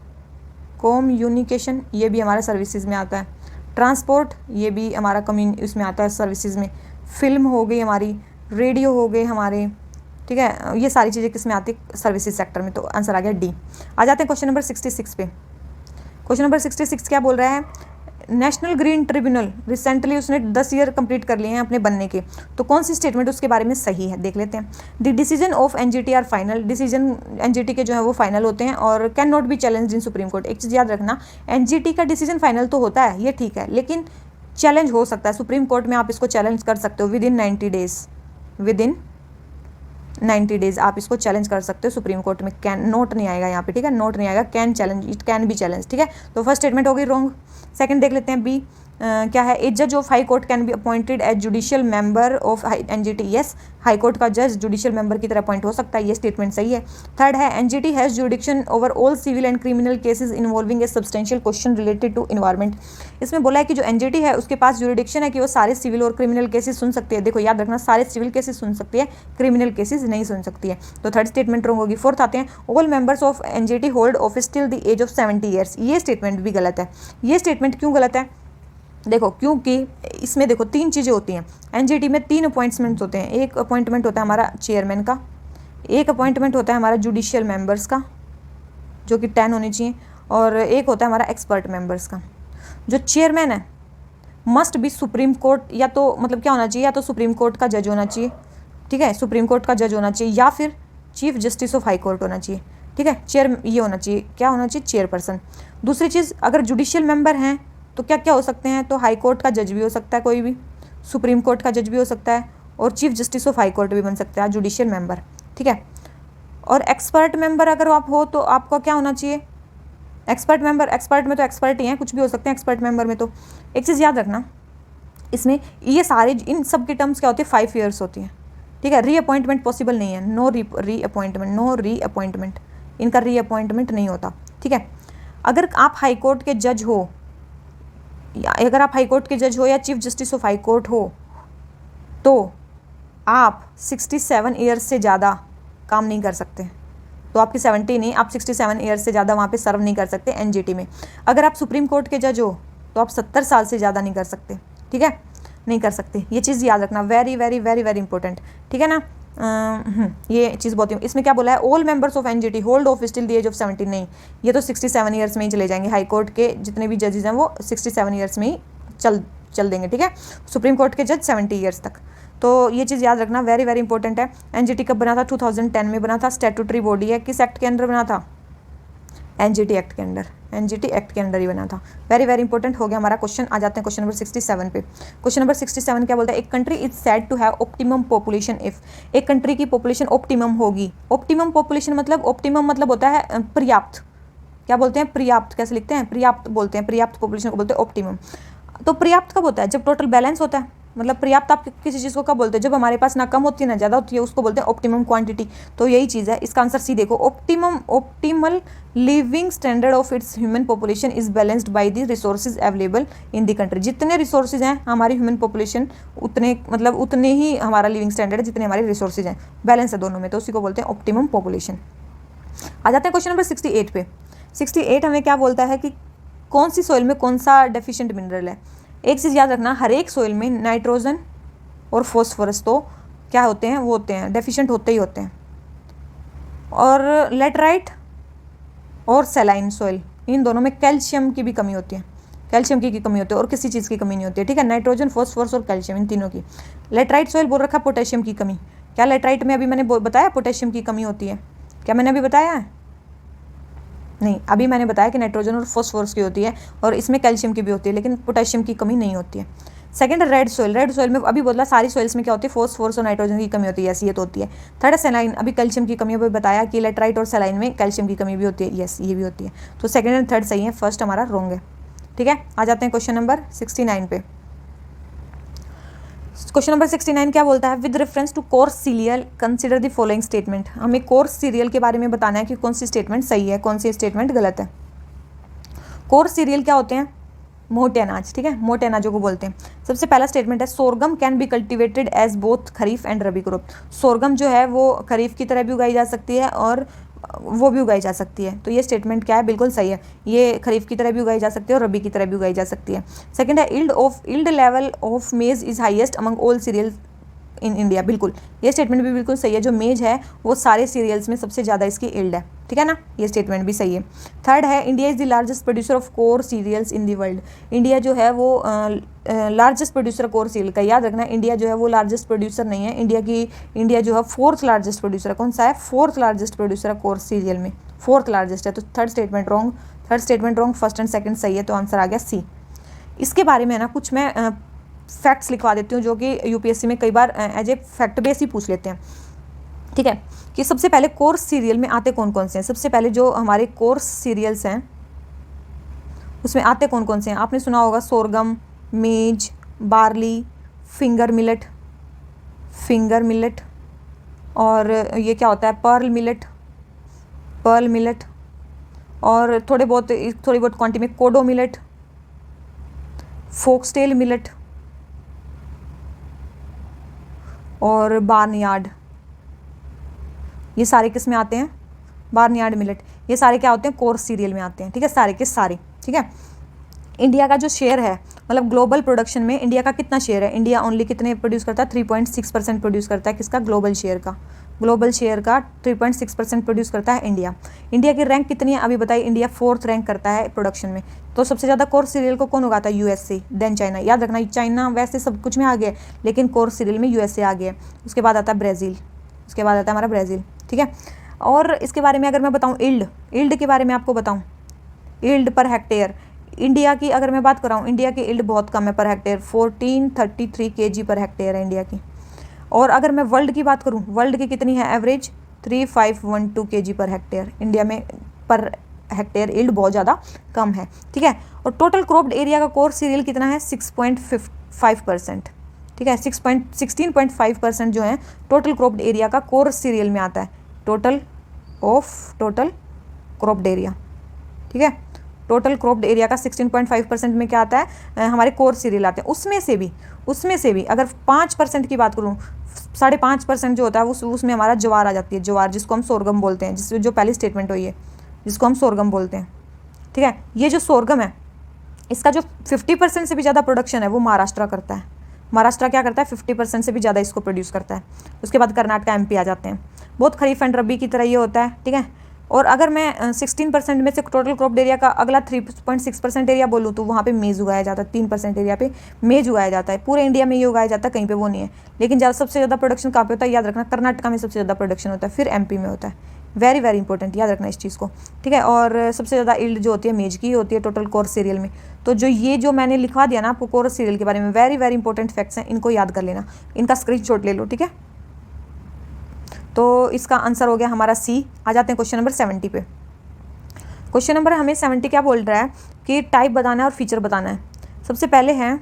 ये भी हमारा सर्विसेज में आता है। ट्रांसपोर्ट ये भी हमारा इसमें आता है सर्विसेज में। फिल्म हो गई हमारी, रेडियो हो गए हमारे, ठीक है, ये सारी चीज़ें किस में आती है? सर्विसेज सेक्टर में। तो आंसर आ गया डी। आ जाते हैं क्वेश्चन नंबर 66 पे। क्वेश्चन नंबर 66 क्या बोल रहा है? नेशनल ग्रीन ट्रिब्यूनल रिसेंटली उसने 10 ईयर कंप्लीट कर लिए हैं अपने बनने के, तो कौन सी स्टेटमेंट उसके बारे में सही है देख लेते हैं। The decision of NGT are final, decision NGT के जो है वो फाइनल होते हैं और can not be challenge in Supreme Court. एक चीज़ याद रखना, एनजीटी का डिसीजन फाइनल तो होता है, ये ठीक है, लेकिन चैलेंज हो सकता है सुप्रीम कोर्ट में, आप इसको चैलेंज कर सकते हो with in 90 days. With in 90 days आप इसको चैलेंज कर सकते हो सुप्रीम कोर्ट में। कैन नोट नहीं आएगा यहाँ पे, ठीक है, नोट नहीं आएगा, can challenge, it can be challenge, ठीक है। तो फर्स्ट स्टेटमेंट हो गई रॉन्ग। सेकंड देख लेते हैं बी, क्या है? ए जज of high court can be appointed as judicial member of NGT. Yes, high court का जज जुडिशियल मेंबर की तरह अपॉइंट हो सकता है, ये स्टेटमेंट सही है। थर्ड है NGT has jurisdiction over all civil and criminal cases involving a substantial question related to environment. इसमें बोला है कि जो एनजीटी है उसके पास जुडिक्शन है कि वो सारे सिविल और क्रिमिनल केसेस सुन सकती है। देखो याद रखना, सारे सिविल केसेस सुन सकती है, क्रिमिनल केसेस नहीं सुन सकती है। तो थर्ड स्टेटमेंट रॉन्ग होगी। फोर्थ आते हैं all members of NGT hold office till the age of 70 years. ये स्टेटमेंट भी गलत है। ये स्टेटमेंट क्यों गलत है? देखो, क्योंकि इसमें देखो 3 चीज़ें होती हैं। एनजीटी में 3 अपॉइंटमेंट्स होते हैं। एक अपॉइंटमेंट होता है हमारा चेयरमैन का, एक अपॉइंटमेंट होता है हमारा जुडिशियल मेंबर्स का जो कि 10 होने चाहिए, और एक होता है हमारा एक्सपर्ट मेंबर्स का। जो चेयरमैन है मस्ट बी सुप्रीम कोर्ट, या तो मतलब क्या होना चाहिए, या तो सुप्रीम कोर्ट का जज होना चाहिए, ठीक है, सुप्रीम कोर्ट का जज होना चाहिए, या फिर chief justice of high court होना चाहिए, ठीक है। चेयर ये होना चाहिए, क्या होना चाहिए? चेयरपर्सन। दूसरी चीज़, अगर जुडिशियल मेंबर हैं तो क्या क्या हो सकते हैं? तो हाई कोर्ट का जज भी हो सकता है कोई भी, सुप्रीम कोर्ट का जज भी हो सकता है, और chief justice of high court भी बन सकता है जुडिशियल मेंबर, ठीक है। और एक्सपर्ट मेंबर अगर आप हो तो आपका क्या होना चाहिए? एक्सपर्ट मेंबर, एक्सपर्ट में तो एक्सपर्ट ही हैं, कुछ भी हो सकते हैं एक्सपर्ट मेंबर में। तो एक चीज़ याद रखना, इसमें ये सारे इन सब की टर्म्स क्या होती है? 5 ईयर्स होती है, ठीक है। रीअपॉइंटमेंट पॉसिबल नहीं है, नो रीअपॉइंटमेंट, नो रीअपॉइंटमेंट, इनका रीअपॉइंटमेंट नहीं होता, ठीक है। अगर आप हाई कोर्ट के जज हो, अगर आप हाई कोर्ट के जज हो या chief justice of high court हो, तो आप 67 ईयर्स से ज़्यादा काम नहीं कर सकते। तो आपकी 70 नहीं, आप 67 ईयर्स से ज़्यादा वहाँ पे सर्व नहीं कर सकते एनजीटी में। अगर आप सुप्रीम कोर्ट के जज हो तो आप 70 साल से ज़्यादा नहीं कर सकते, ठीक है, नहीं कर सकते। ये चीज़ याद रखना, very very very very important, ठीक है ना। ये चीज़ बहुत ही, इसमें क्या बोला है? All members of NGT hold office till the age of 70। नहीं, ये तो 67 ईयर्स में ही चले जाएंगे। हाई कोर्ट के जितने भी जजेस हैं वो 67 ईयर्स में ही चल देंगे, ठीक है। सुप्रीम कोर्ट के जज 70 ईयर्स तक। तो ये चीज़ याद रखना, वेरी वेरी इंपॉर्टेंट है। एनजीटी कब बना था? 2010 में बना था। स्टैट्यूटरी बॉडी है, किस एक्ट के अंडर बना था? एनजीटी एक्ट के अंडर, एनजीटी एक्ट के अंडर ही बना था। वेरी वेरी इंपॉर्टेंट हो गया हमारा क्वेश्चन। आ जाते हैं क्वेश्चन नंबर 67 पे। क्वेश्चन नंबर 67 क्या बोलता है? एक country is said to have optimum population if, एक कंट्री की पॉपुलेशन ऑप्टिमम होगी। ऑप्टिमम पॉपुलेशन मतलब, ऑप्टिमम मतलब होता है पर्याप्त। क्या बोलते हैं? पर्याप्त। कैसे लिखते हैं? पर्याप्त बोलते हैं, पर्याप्त पॉपुलेशन को बोलते हैं ऑप्टिमम। तो पर्याप्त कब होता है? जब टोटल बैलेंस होता है। मतलब पर्याप्त आप किसी चीज़ को कब बोलते हैं? जब हमारे पास ना कम होती है ना ज़्यादा होती है, उसको बोलते हैं ऑप्टिमम क्वांटिटी। तो यही चीज़ है, इसका आंसर सी देखो, optimal living standard of its human population is balanced by the resources available in the country. जितने रिसोर्सेज हैं हमारी ह्यूमन पॉपुलेशन, उतने मतलब उतने ही हमारा लिविंग स्टैंडर्ड है जितने हमारे रिसोर्सेज हैं, बैलेंस है दोनों में, तो उसी को बोलते हैं ऑप्टिमम पॉपुलेशन। आ जाते हैं क्वेश्चन नंबर 68 पे। 68 हमें क्या बोलता है कि कौन सी सॉइल में कौन सा डेफिशिएंट मिनरल है। एक चीज़ याद रखना, हर एक सॉइल में नाइट्रोजन और फॉस्फोरस तो क्या होते हैं? वो होते हैं, डेफिशिएंट होते ही होते हैं। और लेटराइट और सैलाइन सॉइल, इन दोनों में कैल्शियम की भी कमी होती है, कैल्शियम की कमी होती है, और किसी चीज़ की कमी नहीं होती है, ठीक है। नाइट्रोजन, फॉस्फोरस और कैल्शियम, इन तीनों की। लेटराइट सॉइल बोल रखा पोटेशियम की कमी। क्या लेटराइट में अभी मैंने बताया पोटेशियम की कमी होती है? क्या मैंने अभी बताया है? नहीं, अभी मैंने बताया कि नाइट्रोजन और फॉस्फोरस की होती है, और इसमें कैल्शियम की भी होती है, लेकिन पोटेशियम की कमी नहीं होती है। Second, red soil. Red soil में अभी बोला सारी सॉइल्स में क्या होती है? फॉस्फोरस और नाइट्रोजन की कमी होती है, यस ये तो होती है। Third, saline. अभी कैल्शियम की कमी, अभी बताया कि लेटराइट और सैलाइन में कैल्शियम की कमी भी होती है, यस ये भी होती है। तो सेकंड एंड थर्ड सही है, फर्स्ट हमारा रॉन्ग है, ठीक है। आ जाते हैं क्वेश्चन नंबर 69 पे। क्वेश्चन नंबर 69 क्या बोलता है? With reference to coarse cereal consider the following statement. हमें कोर्स सीरियल के बारे में बताना है कि कौन सी स्टेटमेंट सही है, कौन सी स्टेटमेंट गलत है। कोर्स सीरियल क्या होते हैं? मोटे अनाज, ठीक है, मोटे अनाजों को बोलते हैं। सबसे पहला स्टेटमेंट है sorghum can be cultivated as both kharif and rabi crop. Sorghum जो है वो खरीफ की तरह भी उगाई जा सकती है और वो भी उगाई जा सकती है। तो ये स्टेटमेंट क्या है, बिल्कुल सही है। ये खरीफ की तरह भी उगाई जा सकती है और रबी की तरह भी उगाई जा सकती है। सेकंड है ईल्ड लेवल ऑफ मेज is highest among all serial in India. बिल्कुल, ये स्टेटमेंट भी बिल्कुल सही है। जो मेज है वो सारे सीरियल्स में सबसे ज़्यादा इसकी ईल्ड है, ठीक है ना, ये स्टेटमेंट भी सही है। थर्ड है India is the largest producer of coarse cereals in the world. India जो है वो लार्जेस्ट प्रोड्यूसर कोर सीरियल का, याद रखना इंडिया जो है वो लार्जेस्ट प्रोड्यूसर नहीं है। इंडिया जो है फोर्थ लार्जेस्ट प्रोड्यूसर है। कौन सा है? फोर्थ लार्जेस्ट प्रोड्यूसर है कोर सीरियल में, फोर्थ लार्जेस्ट है। तो third statement wrong, first and second सही है। तो आंसर आ गया सी। इसके बारे में ना कुछ मैं फैक्ट्स लिखवा देती हूँ जो कि यूपीएससी में कई बार एज ए फैक्ट बेस ही पूछ लेते हैं, ठीक है। कि सबसे पहले कोर्स सीरियल में आते कौन कौन से हैं। सबसे पहले जो हमारे कोर्स सीरियल्स हैं उसमें आते कौन कौन से हैं। आपने सुना होगा सोरगम, मेज, बार्ली, फिंगर मिलेट, और ये क्या होता है, पर्ल मिलेट, और थोड़ी बहुत क्वांटिटी में कोडो मिलेट, फोक्सटेल मिलेट और बार्नयार्ड। ये सारे किस में आते हैं? Barnyard millet. ये सारे क्या होते हैं? कोर्स सीरियल में आते हैं, ठीक है, सारे के सारे, ठीक है। इंडिया का जो शेयर है, मतलब ग्लोबल प्रोडक्शन में इंडिया का कितना शेयर है? इंडिया ओनली कितने प्रोड्यूस करता है? 3.6% प्रोड्यूस करता है। किसका? ग्लोबल शेयर का 3.6% प्रोड्यूस करता है इंडिया। इंडिया की रैंक कितनी है अभी बताइए? इंडिया 4th रैंक करता है प्रोडक्शन में। तो सबसे ज़्यादा कोर्स सीरियल को कौन उगाता है? USA, then China. याद रखना, चाइना वैसे सब कुछ में आ गया लेकिन कोर्स सीरियल में यूएसए आ गया। उसके बाद आता है ब्राज़ील, हमारा ब्राज़ील, ठीक है। और इसके बारे में अगर मैं बताऊँ, ईल्ड के बारे में आपको बताऊँ, ईल्ड पर हेक्टेयर इंडिया की अगर मैं बात कराऊँ, इंडिया की ईल्ड बहुत कम है per hectare, 1433 kg per hectare है इंडिया की। और अगर मैं वर्ल्ड की बात करूँ, वर्ल्ड की कितनी है average? 3512 kg per hectare. India में पर हेक्टेयर ईल्ड बहुत ज़्यादा कम है, ठीक है। और टोटल क्रॉप्ड एरिया का कोर्स सीरियल कितना है? 6.5%, ठीक है। 16.5% जो है टोटल क्रॉप्ड एरिया का कोर्स सीरियल में आता है। टोटल क्रॉप्ड एरिया, ठीक है। टोटल क्रॉप्ड एरिया का 16.5% में क्या आता है? हमारे कोर्स सीरियल आते हैं। उसमें से भी अगर 5% की बात करूँ, 5.5% जो होता है उसमें हमारा ज्वार आ जाती है। ज्वार जिसको हम सोरगम बोलते हैं, जो पहली स्टेटमेंट हुई है जिसको हम सोरगम बोलते हैं, ठीक है। ये जो सोरगम है इसका जो 50% से भी ज़्यादा प्रोडक्शन है वो महाराष्ट्र करता है। महाराष्ट्र क्या करता है? 50% से भी ज़्यादा इसको प्रोड्यूस करता है। उसके बाद कर्नाटका, एमपी आ जाते हैं। बहुत खरीफ एंड रबी की तरह ये होता है, ठीक है। और अगर मैं 16% में से टोटल क्रॉप्ड एरिया का अगला 3.6% एरिया बोलूँ तो वहाँ पे मेज़ उगाया जाता है। 3% एरिया पे मेज़ उगाया जाता है। पूरे इंडिया में ये उगाया जाता है, कहीं पे वो नहीं है। लेकिन सबसे ज़्यादा प्रोडक्शन कहाँ पे होता है? याद रखना, कर्नाटका में सबसे ज़्यादा प्रोडक्शन होता है, फिर एमपी में होता है। वेरी वेरी इंपॉर्टेंट, याद रखना इस चीज़ को, ठीक है। और सबसे ज़्यादा ईल्ड जो होती है मेज की होती है टोटल कोर्स सीरियल में। तो जो मैंने लिखवा दिया ना आपको कोर्स सीरियल के बारे में, वेरी वेरी इंपॉर्टेंट फैक्ट्स हैं, इनको याद कर लेना, इनका स्क्रीनशॉट ले लो, ठीक है। तो इसका आंसर हो गया हमारा सी। आ जाते हैं क्वेश्चन नंबर 70 पे। क्वेश्चन नंबर हमें 70 क्या बोल रहा है कि टाइप बताना है और फीचर बताना है। सबसे पहले है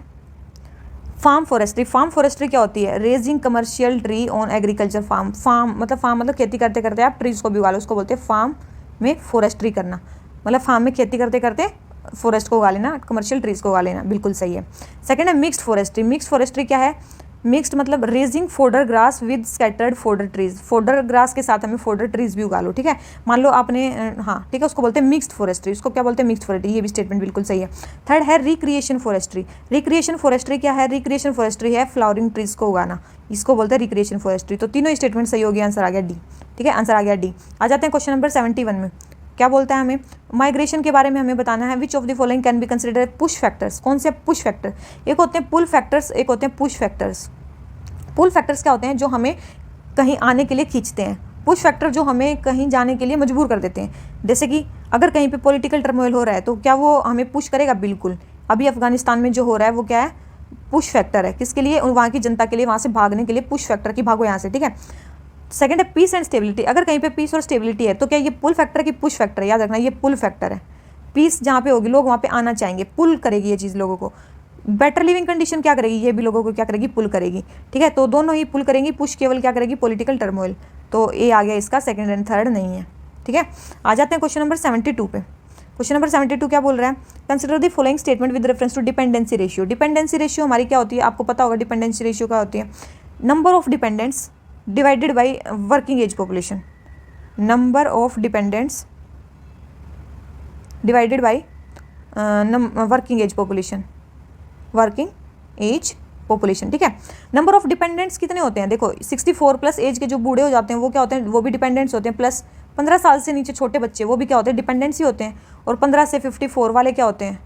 फार्म फॉरेस्ट्री क्या होती है? Raising commercial tree on agriculture farm मतलब खेती करते करते आप ट्रीज को भी उगा लो, उसको बोलते हैं फार्म में फॉरेस्ट्री करना। मतलब फार्म में खेती करते करते फॉरेस्ट को उगा लेना, कमर्शियल ट्रीज को उगा लेना, बिल्कुल सही है। सेकंड है मिक्स्ड फॉरेस्ट्री क्या है? मिक्स्ड मतलब raising fodder grass with scattered fodder trees. Fodder grass के साथ हमें फोडर ट्रीज भी उगा लो, ठीक है। मान लो आपने हाँ ठीक है, उसको बोलते हैं मिक्स्ड फॉरेस्ट्री। उसको क्या बोलते हैं? Mixed forestry. ये भी स्टेटमेंट बिल्कुल सही है। थर्ड है रिक्रिएशन फॉरेस्ट्री क्या है? रिक्रिएशन फॉरेस्ट्री है फ्लावरिंग ट्रीज को उगाना, इसको बोलते हैं रिक्रिएशन फॉरेस्ट्री। तो तीनों स्टेटमेंट सही हो गया, आंसर आ गया डी, ठीक है, आंसर आ गया डी। आ जाते हैं क्वेश्चन नंबर 71 में। क्या बोलता है? हमें माइग्रेशन के बारे में हमें बताना है। Which of the following can be consider push factors? कौन से पुश फैक्टर? एक होते हैं पुल फैक्टर्स, एक होते हैं पुश फैक्टर्स। पुल फैक्टर्स क्या होते हैं? जो हमें कहीं आने के लिए खींचते हैं। पुश फैक्टर जो हमें कहीं जाने के लिए मजबूर कर देते हैं। जैसे कि अगर कहीं पे पॉलिटिकल टर्मोइल हो रहा है तो क्या वो हमें पुश करेगा? बिल्कुल। अभी अफगानिस्तान में जो हो रहा है वो क्या है? पुश फैक्टर है। किसके लिए? वहाँ की जनता के लिए, वहाँ से भागने के लिए पुश फैक्टर की भागो यहाँ से, ठीक है। सेकंड है पीस एंड स्टेबिलिटी। अगर कहीं पे पीस और स्टेबिलिटी है तो क्या ये पुल फैक्टर की पुश फैक्टर है? याद रखना ये पुल फैक्टर है। पीस जहाँ पे होगी लोग वहाँ पे आना चाहेंगे, पुल करेगी ये चीज़ लोगों को। बेटर लिविंग कंडीशन क्या करेगी? ये भी लोगों को क्या करेगी? पुल करेगी, ठीक है। तो दोनों ही पुल करेंगी, पुश केवल क्या करेगी? Political turmoil. तो ए आ गया इसका, सेकंड एंड थर्ड नहीं है, ठीक है। आ जाते हैं क्वेश्चन नंबर 72 पे। क्वेश्चन नंबर 72 क्या बोल रहा है? Consider the following statement with reference to dependency ratio. Dependency ratio हमारी क्या होती है? आपको पता होगा डिपेंडेंसी रेशियो क्या होती है? Number of dependents divided by working age population. Number of dependents divided by working age population, working age population, ठीक है। नंबर ऑफ डिपेंडेंट्स कितने होते हैं, देखो 64 प्लस एज के जो बूढ़े हो जाते हैं वो क्या होते हैं, वो भी डिपेंडेंट्स होते हैं, प्लस 15 साल से नीचे छोटे बच्चे वो भी क्या होते हैं, डिपेंडेंट्स ही होते हैं। और 15 से 54 वाले क्या होते हैं,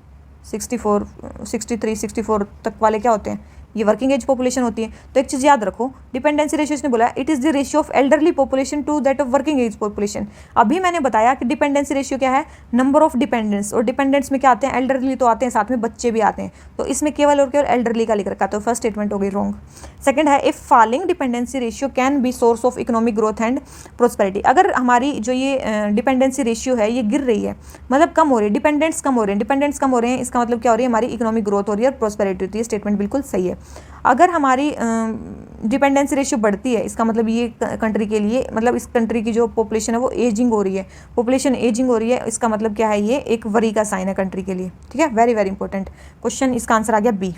64 63 64 तक वाले क्या होते हैं, ये वर्किंग एज पॉपुलेशन होती है। तो एक चीज़ याद रखो, डिपेंडेंसी रेशियो ने बोला it is the ratio of elderly population to that of working age population. अभी मैंने बताया कि डिपेंडेंसी रेशियो क्या है, नंबर ऑफ डिपेंडेंट्स, और डिपेंडेंट्स में क्या आते हैं, एल्डरली तो आते हैं, साथ में बच्चे भी आते हैं। तो इसमें केवल और केवल एल्डरली का लिख रखा, तो फर्स्ट स्टेटमेंट हो गई रॉन्ग। सेकंड है if falling dependency ratio can be source of economic growth and prosperity. अगर हमारी जो ये डिपेंडेंसी रेशियो है ये गिर रही है, मतलब कम हो रही है, डिपेंडेंट्स कम हो रहे हैं, डिपेंडेंट्स कम हो रहे हैं, इसका मतलब क्या हो रही है, हमारी इकोनॉमिक ग्रोथ हो रही है और प्रोस्पेरिटी होती है। स्टेटमेंट बिल्कुल सही है। अगर हमारी डिपेंडेंसी रेशियो बढ़ती है, इसका मतलब ये कंट्री के लिए, मतलब इस कंट्री की जो पॉपुलेशन है वो एजिंग हो रही है, पॉपुलेशन एजिंग हो रही है, इसका मतलब क्या है, ये एक वरी का साइन है कंट्री के लिए, ठीक है। वेरी वेरी इंपॉर्टेंट क्वेश्चन, इसका आंसर आ गया बी।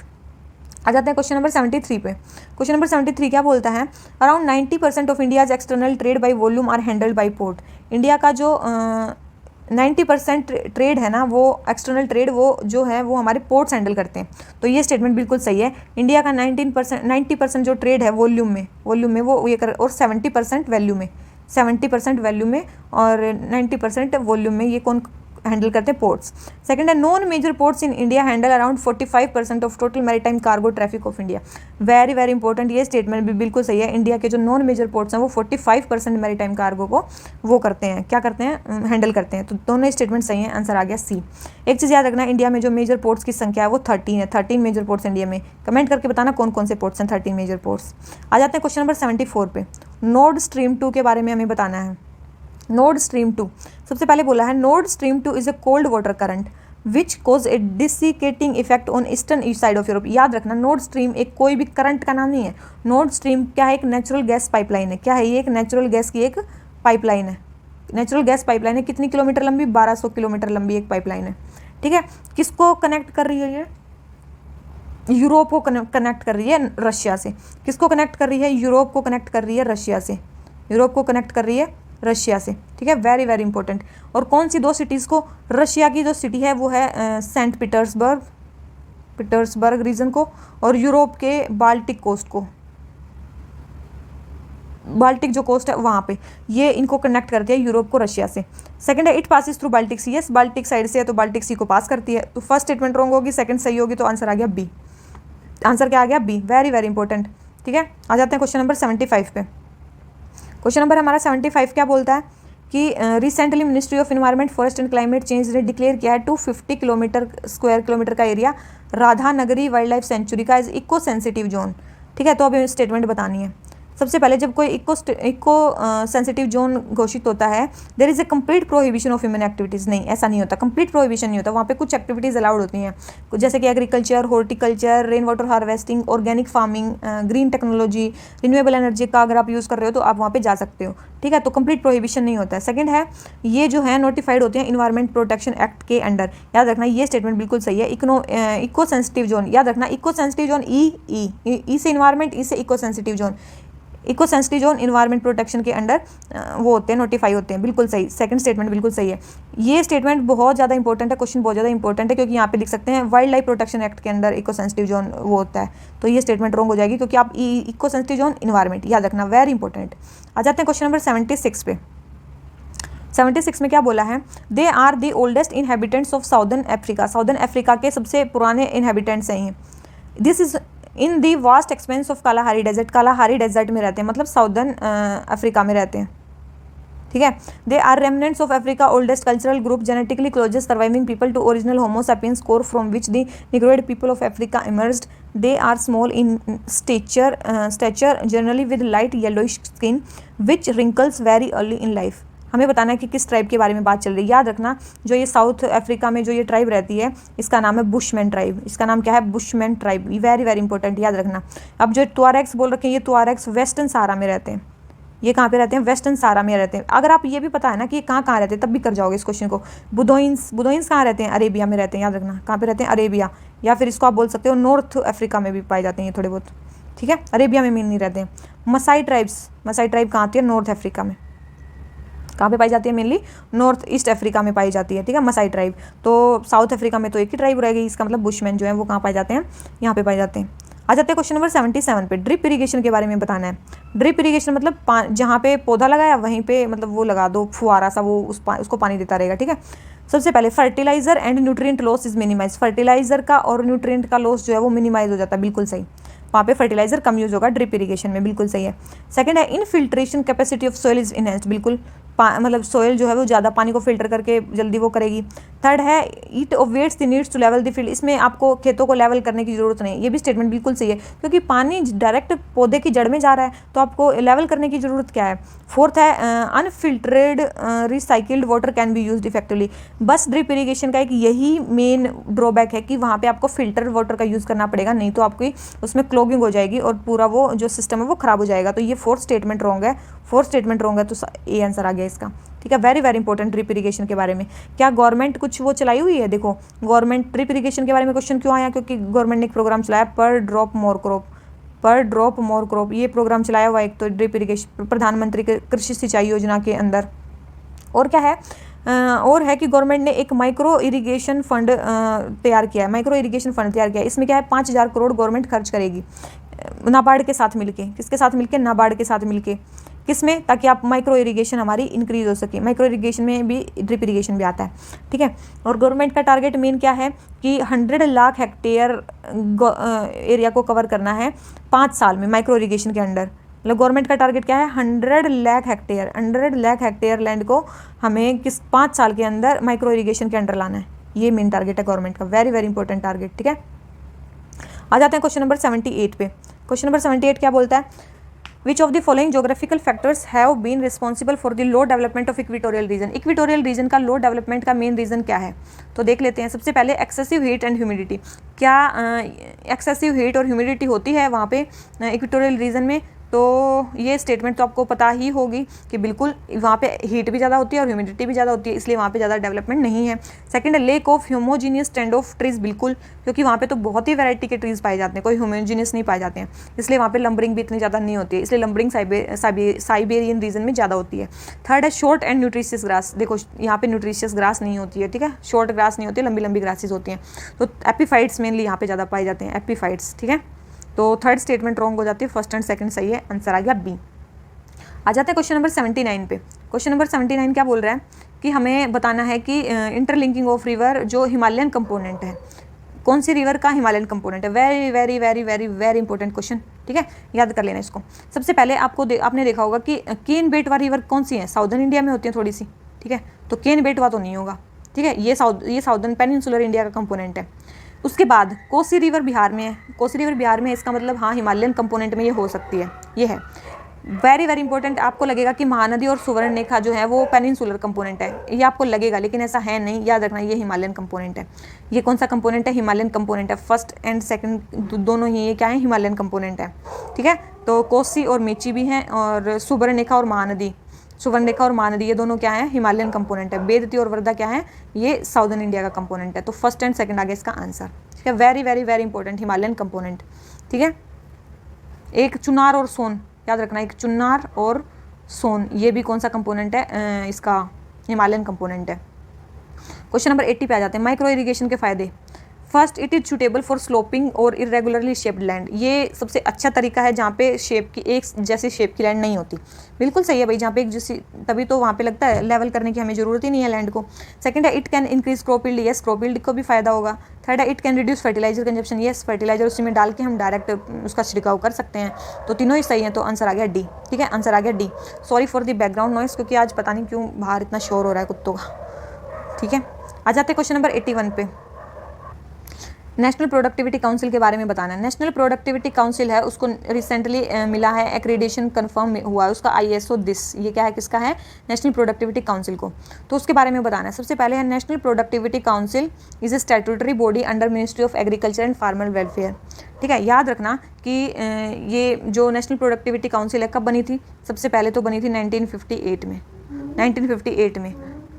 आ जाते हैं क्वेश्चन नंबर 73 पे। क्वेश्चन नंबर 73 क्या बोलता है, around 90% of India's external trade by volume are handled by port. India का जो 90% ट्रेड है ना, वो एक्सटर्नल ट्रेड वो जो है वो हमारे पोर्ट्स हैंडल करते हैं। तो ये स्टेटमेंट बिल्कुल सही है। इंडिया का 90% जो ट्रेड है वॉल्यूम में वो ये कर, और 70% वैल्यू में, 70% वैल्यू में और 90% वॉल्यूम में, ये कौन हैंडल करते हैं, पोर्ट्स। सेकंड है non major ports in India handle around 45% of total maritime cargo traffic of India. Very very important, ये स्टेटमेंट भी बिल्कुल सही है। इंडिया के जो नॉन मेजर पोर्ट्स हैं वो 45% मैरीटाइम कार्गो को वो करते हैं, क्या करते हैं, हैंडल करते हैं। तो दोनों स्टेटमेंट सही हैं, आंसर आ गया सी। एक चीज़ याद रखना, इंडिया में जो मेजर पोर्ट्स की संख्या है वो 13 है, 13 मेजर पोर्ट्स इंडिया में। कमेंट करके बताना कौन कौन से पोर्ट्स हैं 13 मेजर पोर्ट्स। आ जाते हैं क्वेश्चन नंबर 74 पे। नॉर्ड स्ट्रीम 2 के बारे में हमें बताना है। नॉर्ड स्ट्रीम 2 सबसे पहले बोला है, Nord Stream 2 is a cold water current which cause a desiccating effect on eastern east side of Europe. याद रखना, नॉर्ड स्ट्रीम एक कोई भी करंट का नाम नहीं है। नॉर्ड स्ट्रीम क्या है, एक नेचुरल गैस पाइपलाइन है। क्या है ये, एक नेचुरल गैस की एक पाइपलाइन है। नेचुरल गैस पाइपलाइन है, कितनी किलोमीटर लंबी, 1200 किलोमीटर लंबी एक पाइपलाइन है, ठीक है। किसको कनेक्ट कर रही है ये, यूरोप को कनेक्ट कर रही है रशिया से। किसको कनेक्ट कर रही है, यूरोप को कनेक्ट कर रही है रशिया से, यूरोप को कनेक्ट कर रही है रशिया से, ठीक है। Very very important. और कौन सी दो सिटीज़ को, रशिया की जो सिटी है वो है सेंट पीटर्सबर्ग रीजन को, और यूरोप के बाल्टिक कोस्ट को, बाल्टिक जो कोस्ट है वहाँ पे, ये इनको कनेक्ट करती है यूरोप को रशिया से। सेकंड है it passes through Baltic Sea. Yes, Baltic side से है तो बाल्टिक सी को पास करती है। तो फर्स्ट स्टेटमेंट रॉन्ग होगी, सेकंड सही होगी, तो आंसर आ गया बी। आंसर क्या आ गया, बी। वेरी वेरी इंपॉर्टेंट, ठीक है। आ जाते हैं क्वेश्चन नंबर 75 पे। क्वेश्चन नंबर हमारा 75 क्या बोलता है कि recently ministry of environment forest and climate change ने डिक्लेयर किया है 250 स्क्वायर किलोमीटर का area Radhanagari wild life sanctuary का इज इको सेंसिटिव जोन, ठीक है। तो अभी स्टेटमेंट बतानी है। सबसे पहले जब कोई इको सेंसिटिव जोन घोषित होता है, there is a complete prohibition of human activities. नहीं, ऐसा नहीं होता, कंप्लीट प्रोहिबिशन नहीं होता। वहाँ पे कुछ एक्टिविटीज़ अलाउड होती हैं, जैसे कि agriculture, horticulture, rain water harvesting, organic farming, green technology, renewable energy का अगर आप यूज़ कर रहे हो तो आप वहाँ पे जा सकते हो, ठीक है। तो कंप्लीट प्रोहिबिशन नहीं होता है। सेकंड है, ये जो है नोटिफाइड होते हैं इन्वायरमेंट प्रोटेक्शन एक्ट के अंडर। याद रखना, ये स्टेटमेंट बिल्कुल सही है। इको सेंसिटिव जोन, याद रखना, इको सेंसिटिव जोन ई से इन्वायरमेंट, ई से eco sensitive zone. Eco sensitive zone environment protection के अंडर वो होते हैं, नोटिफाई होते हैं, बिल्कुल सही। सेकंड स्टेटमेंट बिल्कुल सही है। ये स्टेटमेंट बहुत ज़्यादा इंपॉर्टेंट है, क्वेश्चन बहुत ज़्यादा इंपॉर्टेंट है, क्योंकि यहाँ पे लिख सकते हैं वाइल्ड लाइफ प्रोटेक्शन एक्ट के अंडर इको सेंसिटिव जोन वो होता है। तो ये स्टेटमेंट रॉन्ग हो जाएगी, क्योंकि आप इको सेंसिटिव जोन इन्वायरमेंट याद रखना, वेरी इंपॉर्टेंट। आ जाते हैं क्वेश्चन नंबर 76 पे। 76 में क्या बोला है, they are the oldest inhabitants of southern Africa. Southern Africa के सबसे पुराने इनहेबिटेंट्स हैं ये। This is in the vast expanse of Kalahari desert. Kalahari desert में रहते हैं, मतलब साउदर्न अफ्रीका में रहते हैं, ठीक है। They are remnants of Africa oldest cultural group genetically closest surviving people to original Homo sapiens core from which the Negroid people of Africa emerged. They are small in stature generally with light yellowish skin which wrinkles very early in life. हमें बताना है कि किस ट्राइब के बारे में बात चल रही है। याद रखना, जो ये साउथ अफ्रीका में जो ये ट्राइब रहती है, इसका नाम है बुशमैन ट्राइब। इसका नाम क्या है, bushman tribe. Very very important, याद रखना। अब जो तुआरेग्स बोल रखे हैं, ये तुआरेग्स वेस्टर्न सहारा में रहते हैं। ये कहाँ पे रहते हैं, वेस्टर्न सहारा में रहते हैं। अगर आप ये भी पता है ना कि ये कहाँ रहते हैं, तब भी कर जाओगे इस क्वेश्चन को। बुदोइंस कहाँ रहते हैं, अरेबिया में रहते हैं। याद रखना, कहाँ पे रहते हैं, अरेबिया, या फिर इसको आप बोल सकते हो नॉर्थ अफ्रीका में भी पाए जाते हैं ये थोड़े बहुत, ठीक है। अरेबिया में मेन नहीं रहते हैं। मसाई ट्राइब कहाँ आती है, नॉर्थ अफ्रीका में। कहाँ पे पाई जाती है? मेनली नॉर्थ ईस्ट अफ्रीका में पाई जाती है, ठीक है, मसाई ट्राइब। तो साउथ अफ्रीका में तो एक ही ट्राइब रहेगी, इसका मतलब बुशमैन जो है वो कहाँ पाए जाते हैं? यहाँ पे पाए जाते हैं। आ जाते हैं क्वेश्चन नंबर 77 पे। ड्रिप इरीगेशन के बारे में बताना है। ड्रिप इरीगेशन मतलब जहाँ पे पौधा लगाया वहीं पे मतलब वो लगा दो फुहारा सा, वो उसको पानी देता रहेगा, ठीक है। सबसे पहले fertiliser and nutrient loss is minimise. Fertiliser का और न्यूट्रिएंट का लॉस जो है वो मिनिमाइज हो जाता है, बिल्कुल सही। वहाँ पे फर्टिलाइजर कम यूज होगा ड्रिप इरीगेशन में, बिल्कुल सही है। सेकंड है infiltration capacity of soil is enhanced, बिल्कुल मतलब सॉइल जो है वो ज़्यादा पानी को फिल्टर करके जल्दी वो करेगी। थर्ड है it awaits the needs to level the field, इसमें आपको खेतों को लेवल करने की जरूरत नहीं, ये भी स्टेटमेंट बिल्कुल सही है, क्योंकि पानी डायरेक्ट पौधे की जड़ में जा रहा है तो आपको लेवल करने की जरूरत क्या है। फोर्थ है unfiltered recycled water can be used effectively. बस ड्रिप इरीगेशन का एक यही मेन ड्रॉबैक है कि वहाँ पे आपको फिल्टर वाटर का यूज़ करना पड़ेगा, नहीं तो आपकी उसमें क्लॉगिंग हो जाएगी और पूरा वो जो सिस्टम है वो खराब हो जाएगा। तो ये फोर्थ स्टेटमेंट रॉन्ग है, फोर्थ स्टेटमेंट रॉन्ग है, तो ए आंसर आ गया इसका, ठीक है। Very very important drip irrigation के बारे में। क्या गवर्नमेंट कुछ वो चलाई हुई है? देखो गवर्नमेंट ड्रिप इरीगेशन के बारे में क्वेश्चन क्यों आया? क्योंकि गवर्नमेंट ने एक प्रोग्राम चलाया पर ड्रॉप मोर क्रॉप, पर ड्रॉप मोर क्रॉप, ये प्रोग्राम चलाया हुआ एक तो ड्रिप इरीगेशन प्रधानमंत्री कृषि सिंचाई योजना के अंदर। और क्या है? और है कि गवर्नमेंट ने एक माइक्रो इरिगेशन फंड तैयार किया है, माइक्रो इरिगेशन फंड तैयार किया है। इसमें क्या है? 5,000 करोड़ गवर्नमेंट खर्च करेगी नाबार्ड के साथ मिलके। किसके साथ मिलके? नाबार्ड के साथ मिलके। किसमें? ताकि आप माइक्रो इरिगेशन हमारी इंक्रीज हो सके। माइक्रो इरिगेशन में भी ड्रिप इरिगेशन भी आता है, ठीक है। और गवर्नमेंट का टारगेट मेन क्या है कि 100 लाख हेक्टेयर एरिया को कवर करना है 5 साल में माइक्रो इरिगेशन के अंडर। मतलब गवर्नमेंट का टारगेट क्या है? 100 lakh hectare, 100 lakh hectare land को हमें 5 साल के अंदर माइक्रो इरिगेशन के अंडर लाना है। ये मेन टारगेट है गवर्नमेंट का, वेरी वेरी इंपॉर्टेंट टारगेट, ठीक है। आ जाते हैं क्वेश्चन नंबर 78 पे। क्वेश्चन नंबर 78 क्या बोलता है? Which of the following geographical factors have been responsible for the low development of equatorial region. Equatorial region का लो डेवलपमेंट का मेन रीजन क्या है? तो देख लेते हैं। सबसे पहले एक्सेसिव हीट एंड ह्यूमिडिटी। क्या एक्सेसिव हीट और ह्यूमिडिटी होती है वहाँ पे इक्वेटोरियल रीजन में? तो ये स्टेटमेंट तो आपको पता ही होगी कि बिल्कुल वहाँ पे हीट भी ज़्यादा होती है और ह्यूमिडिटी भी ज़्यादा होती है, इसलिए वहाँ पे ज़्यादा डेवलपमेंट नहीं है। सेकंड है lake of homogeneous stand of trees, बिल्कुल, क्योंकि वहाँ पे तो बहुत ही वैरायटी के ट्रीज पाए जाते हैं, कोई होमोजीनियस नहीं पाए जाते हैं, इसलिए वहाँ पे लंबरिंग भी इतनी ज़्यादा नहीं होती है, इसलिए लंबरिंग साइबेरियन रीजन में ज़्यादा होती है। थर्ड है शॉर्ट एंड न्यूट्रिशियस ग्रास। देखो यहाँ पे न्यूट्रिशियस ग्रास नहीं होती है, ठीक है, शॉर्ट ग्रास नहीं होती है, लंबी लंबी ग्रासेज होती हैं। तो एपीफाइट्स मेनली यहाँ पे ज़्यादा पाए जाते हैं, एपीफाइट्स, ठीक है। तो थर्ड स्टेटमेंट रॉन्ग हो जाती है, फर्स्ट एंड सेकंड सही है, आंसर आ गया बी। आ जाते हैं क्वेश्चन नंबर 79 पे। क्वेश्चन नंबर 79 क्या बोल रहा है कि हमें बताना है कि इंटरलिंकिंग ऑफ रिवर जो हिमालयन कंपोनेंट है, कौन सी रिवर का हिमालयन कंपोनेंट है? Very very very very very important question, ठीक है, याद कर लेना इसको। सबसे पहले आपने देखा होगा कि केन बेटवा रिवर कौन सी है? साउदर्न इंडिया में होती है थोड़ी सी, ठीक है, तो केन बेटवा तो नहीं होगा, ठीक है, ये साउदर्न पेनिनसुलर इंडिया का कंपोनेंट है। उसके बाद कोसी रिवर बिहार में है, कोसी रिवर बिहार में है, इसका मतलब हाँ हिमालयन कंपोनेंट में ये हो सकती है, ये है। वेरी वेरी इंपॉर्टेंट, आपको लगेगा कि महानदी और सुवर्णरेखा जो है वो पेनिनसुलर कंपोनेंट है, ये आपको लगेगा, लेकिन ऐसा है नहीं, याद रखना ये हिमालयन कंपोनेंट है। ये कौन सा कंपोनेंट है? हिमालयन कंपोनेंट है। फर्स्ट एंड सेकंड दोनों ही ये क्या है? हिमालयन कंपोनेंट है, ठीक है। तो कोसी और मेची भी हैं, और सुवर्णरेखा और महानदी, सुवर्णरेखा और महानदी ये दोनों क्या है? हिमालयन कंपोनेंट है। बेदती और वर्धा क्या है? ये साउदर्न इंडिया का कंपोनेंट है। तो फर्स्ट एंड सेकंड आ गया इसका आंसर, ठीक है। Very very very important Himalayan component, ठीक है। एक चुनार और सोन याद रखना, एक चुनार और सोन, ये भी कौन सा कंपोनेंट है? इसका हिमालयन कंपोनेंट है। क्वेश्चन नंबर 80 पे आ जाते हैं। माइक्रो इरिगेशन के फायदे। First, it is suitable for sloping और इरेगुलरली शेप्ड लैंड। ये सबसे अच्छा तरीका है जहाँ पे शेप की एक जैसी शेप की लैंड नहीं होती, बिल्कुल सही है भाई, जहाँ पे एक जैसी, तभी तो वहाँ पे लगता है लेवल करने की हमें ज़रूरत ही नहीं है लैंड को। सेकंड है it can increase crop yield, yes crop yield को भी फायदा होगा। थर्ड है it can reduce fertiliser consumption, yes fertiliser उसी में डाल के हम डायरेक्ट उसका छिड़काव कर सकते हैं। तो तीनों ही सही है, तो आंसर आ गया डी, ठीक है, आंसर आ गया D. Sorry for the background noise, क्योंकि आज पता नहीं क्यों बाहर इतना शोर हो रहा है कुत्तों का, ठीक है। आ जाते हैं क्वेश्चन नंबर 81 पे। नेशनल प्रोडक्टिविटी काउंसिल के बारे में बताना है। नेशनल प्रोडक्टिविटी काउंसिल है, उसको रिसेंटली मिला है एक्रीडेशन कंफर्म हुआ है उसका ISO दिस, ये क्या है, किसका है? नेशनल प्रोडक्टिविटी काउंसिल को, तो उसके बारे में बताना है। सबसे पहले है national productivity council is a statutory body under ministry of agriculture and farmer welfare, ठीक है। याद रखना कि ये जो नेशनल प्रोडक्टिविटी काउंसिल है कब बनी थी? सबसे पहले तो बनी थी 1958 में, 1958 में।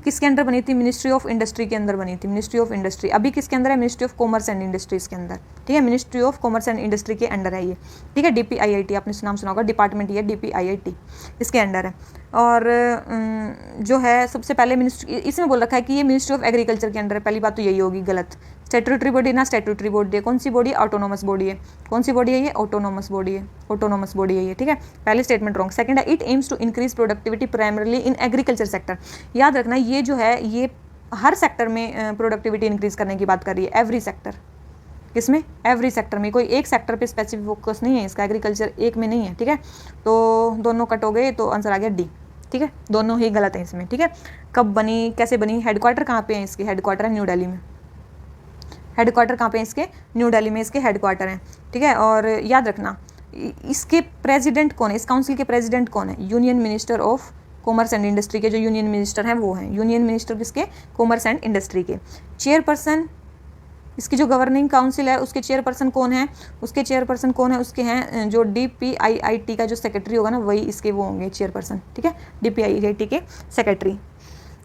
किसके अंडर बनी थी? मिनिस्ट्री ऑफ इंडस्ट्री के अंदर बनी थी, मिनिस्ट्री ऑफ इंडस्ट्री। अभी किसके अंदर है? Ministry of commerce and industries के अंदर, ठीक है, ministry of commerce and industry के अंडर है ये, ठीक है। DPIIT आपने नाम सुना होगा, डिपार्टमेंट ये DPIIT इसके अंडर है। और जो है सबसे पहले मिनिस्ट्री, इसमें बोल रखा है कि ये मिनिस्ट्री ऑफ एग्रीकल्चर के अंडर है, पहली बात तो यही होगी, गलत। स्टैट्यूटरी बॉडी ना, स्टैट्यूटरी बॉडी है, कौन सी बॉडी? ऑटोनोमस बॉडी है। कौन सी बॉडी है ये? ऑटोनोमस बॉडी है, ऑटोनोमस बॉडी है ये, ठीक है। पहले स्टेटमेंट रॉन्ग। सेकंड है it aims to increase productivity primarily in agriculture sector. याद रखना ये जो है ये हर सेक्टर में प्रोडक्टिविटी इंक्रीज करने की बात कर रही है, एवरी सेक्टर। किसमें? एवरी सेक्टर में, कोई एक सेक्टर पे स्पेसिफिक फोकस नहीं है इसका, एग्रीकल्चर एक में नहीं है, ठीक है। तो दोनों कट हो गए, तो आंसर आ गया डी, ठीक है, दोनों ही गलत हैं इसमें, ठीक है। कब बनी, कैसे बनी, हेडक्वार्टर कहाँ पे है इसके? हेडक्वार्टर है न्यू दिल्ली में। हेडक्वार्टर कहाँ पे है इसके? न्यू दिल्ली में इसके हेडक्वार्टर हैं, ठीक है। और याद रखना इसके प्रेसिडेंट कौन है, इस काउंसिल के प्रेसिडेंट कौन है? Union minister of commerce and industry के जो यूनियन मिनिस्टर हैं वो हैं, यूनियन मिनिस्टर किसके? कॉमर्स एंड इंडस्ट्री के। चेयरपर्सन इसकी जो गवर्निंग काउंसिल है उसके चेयरपर्सन कौन है? उसके चेयरपर्सन कौन है? उसके हैं जो DPIIT का जो सेक्रेटरी होगा ना, वही इसके वो होंगे चेयरपर्सन, ठीक है, DPIIT के सेक्रेटरी।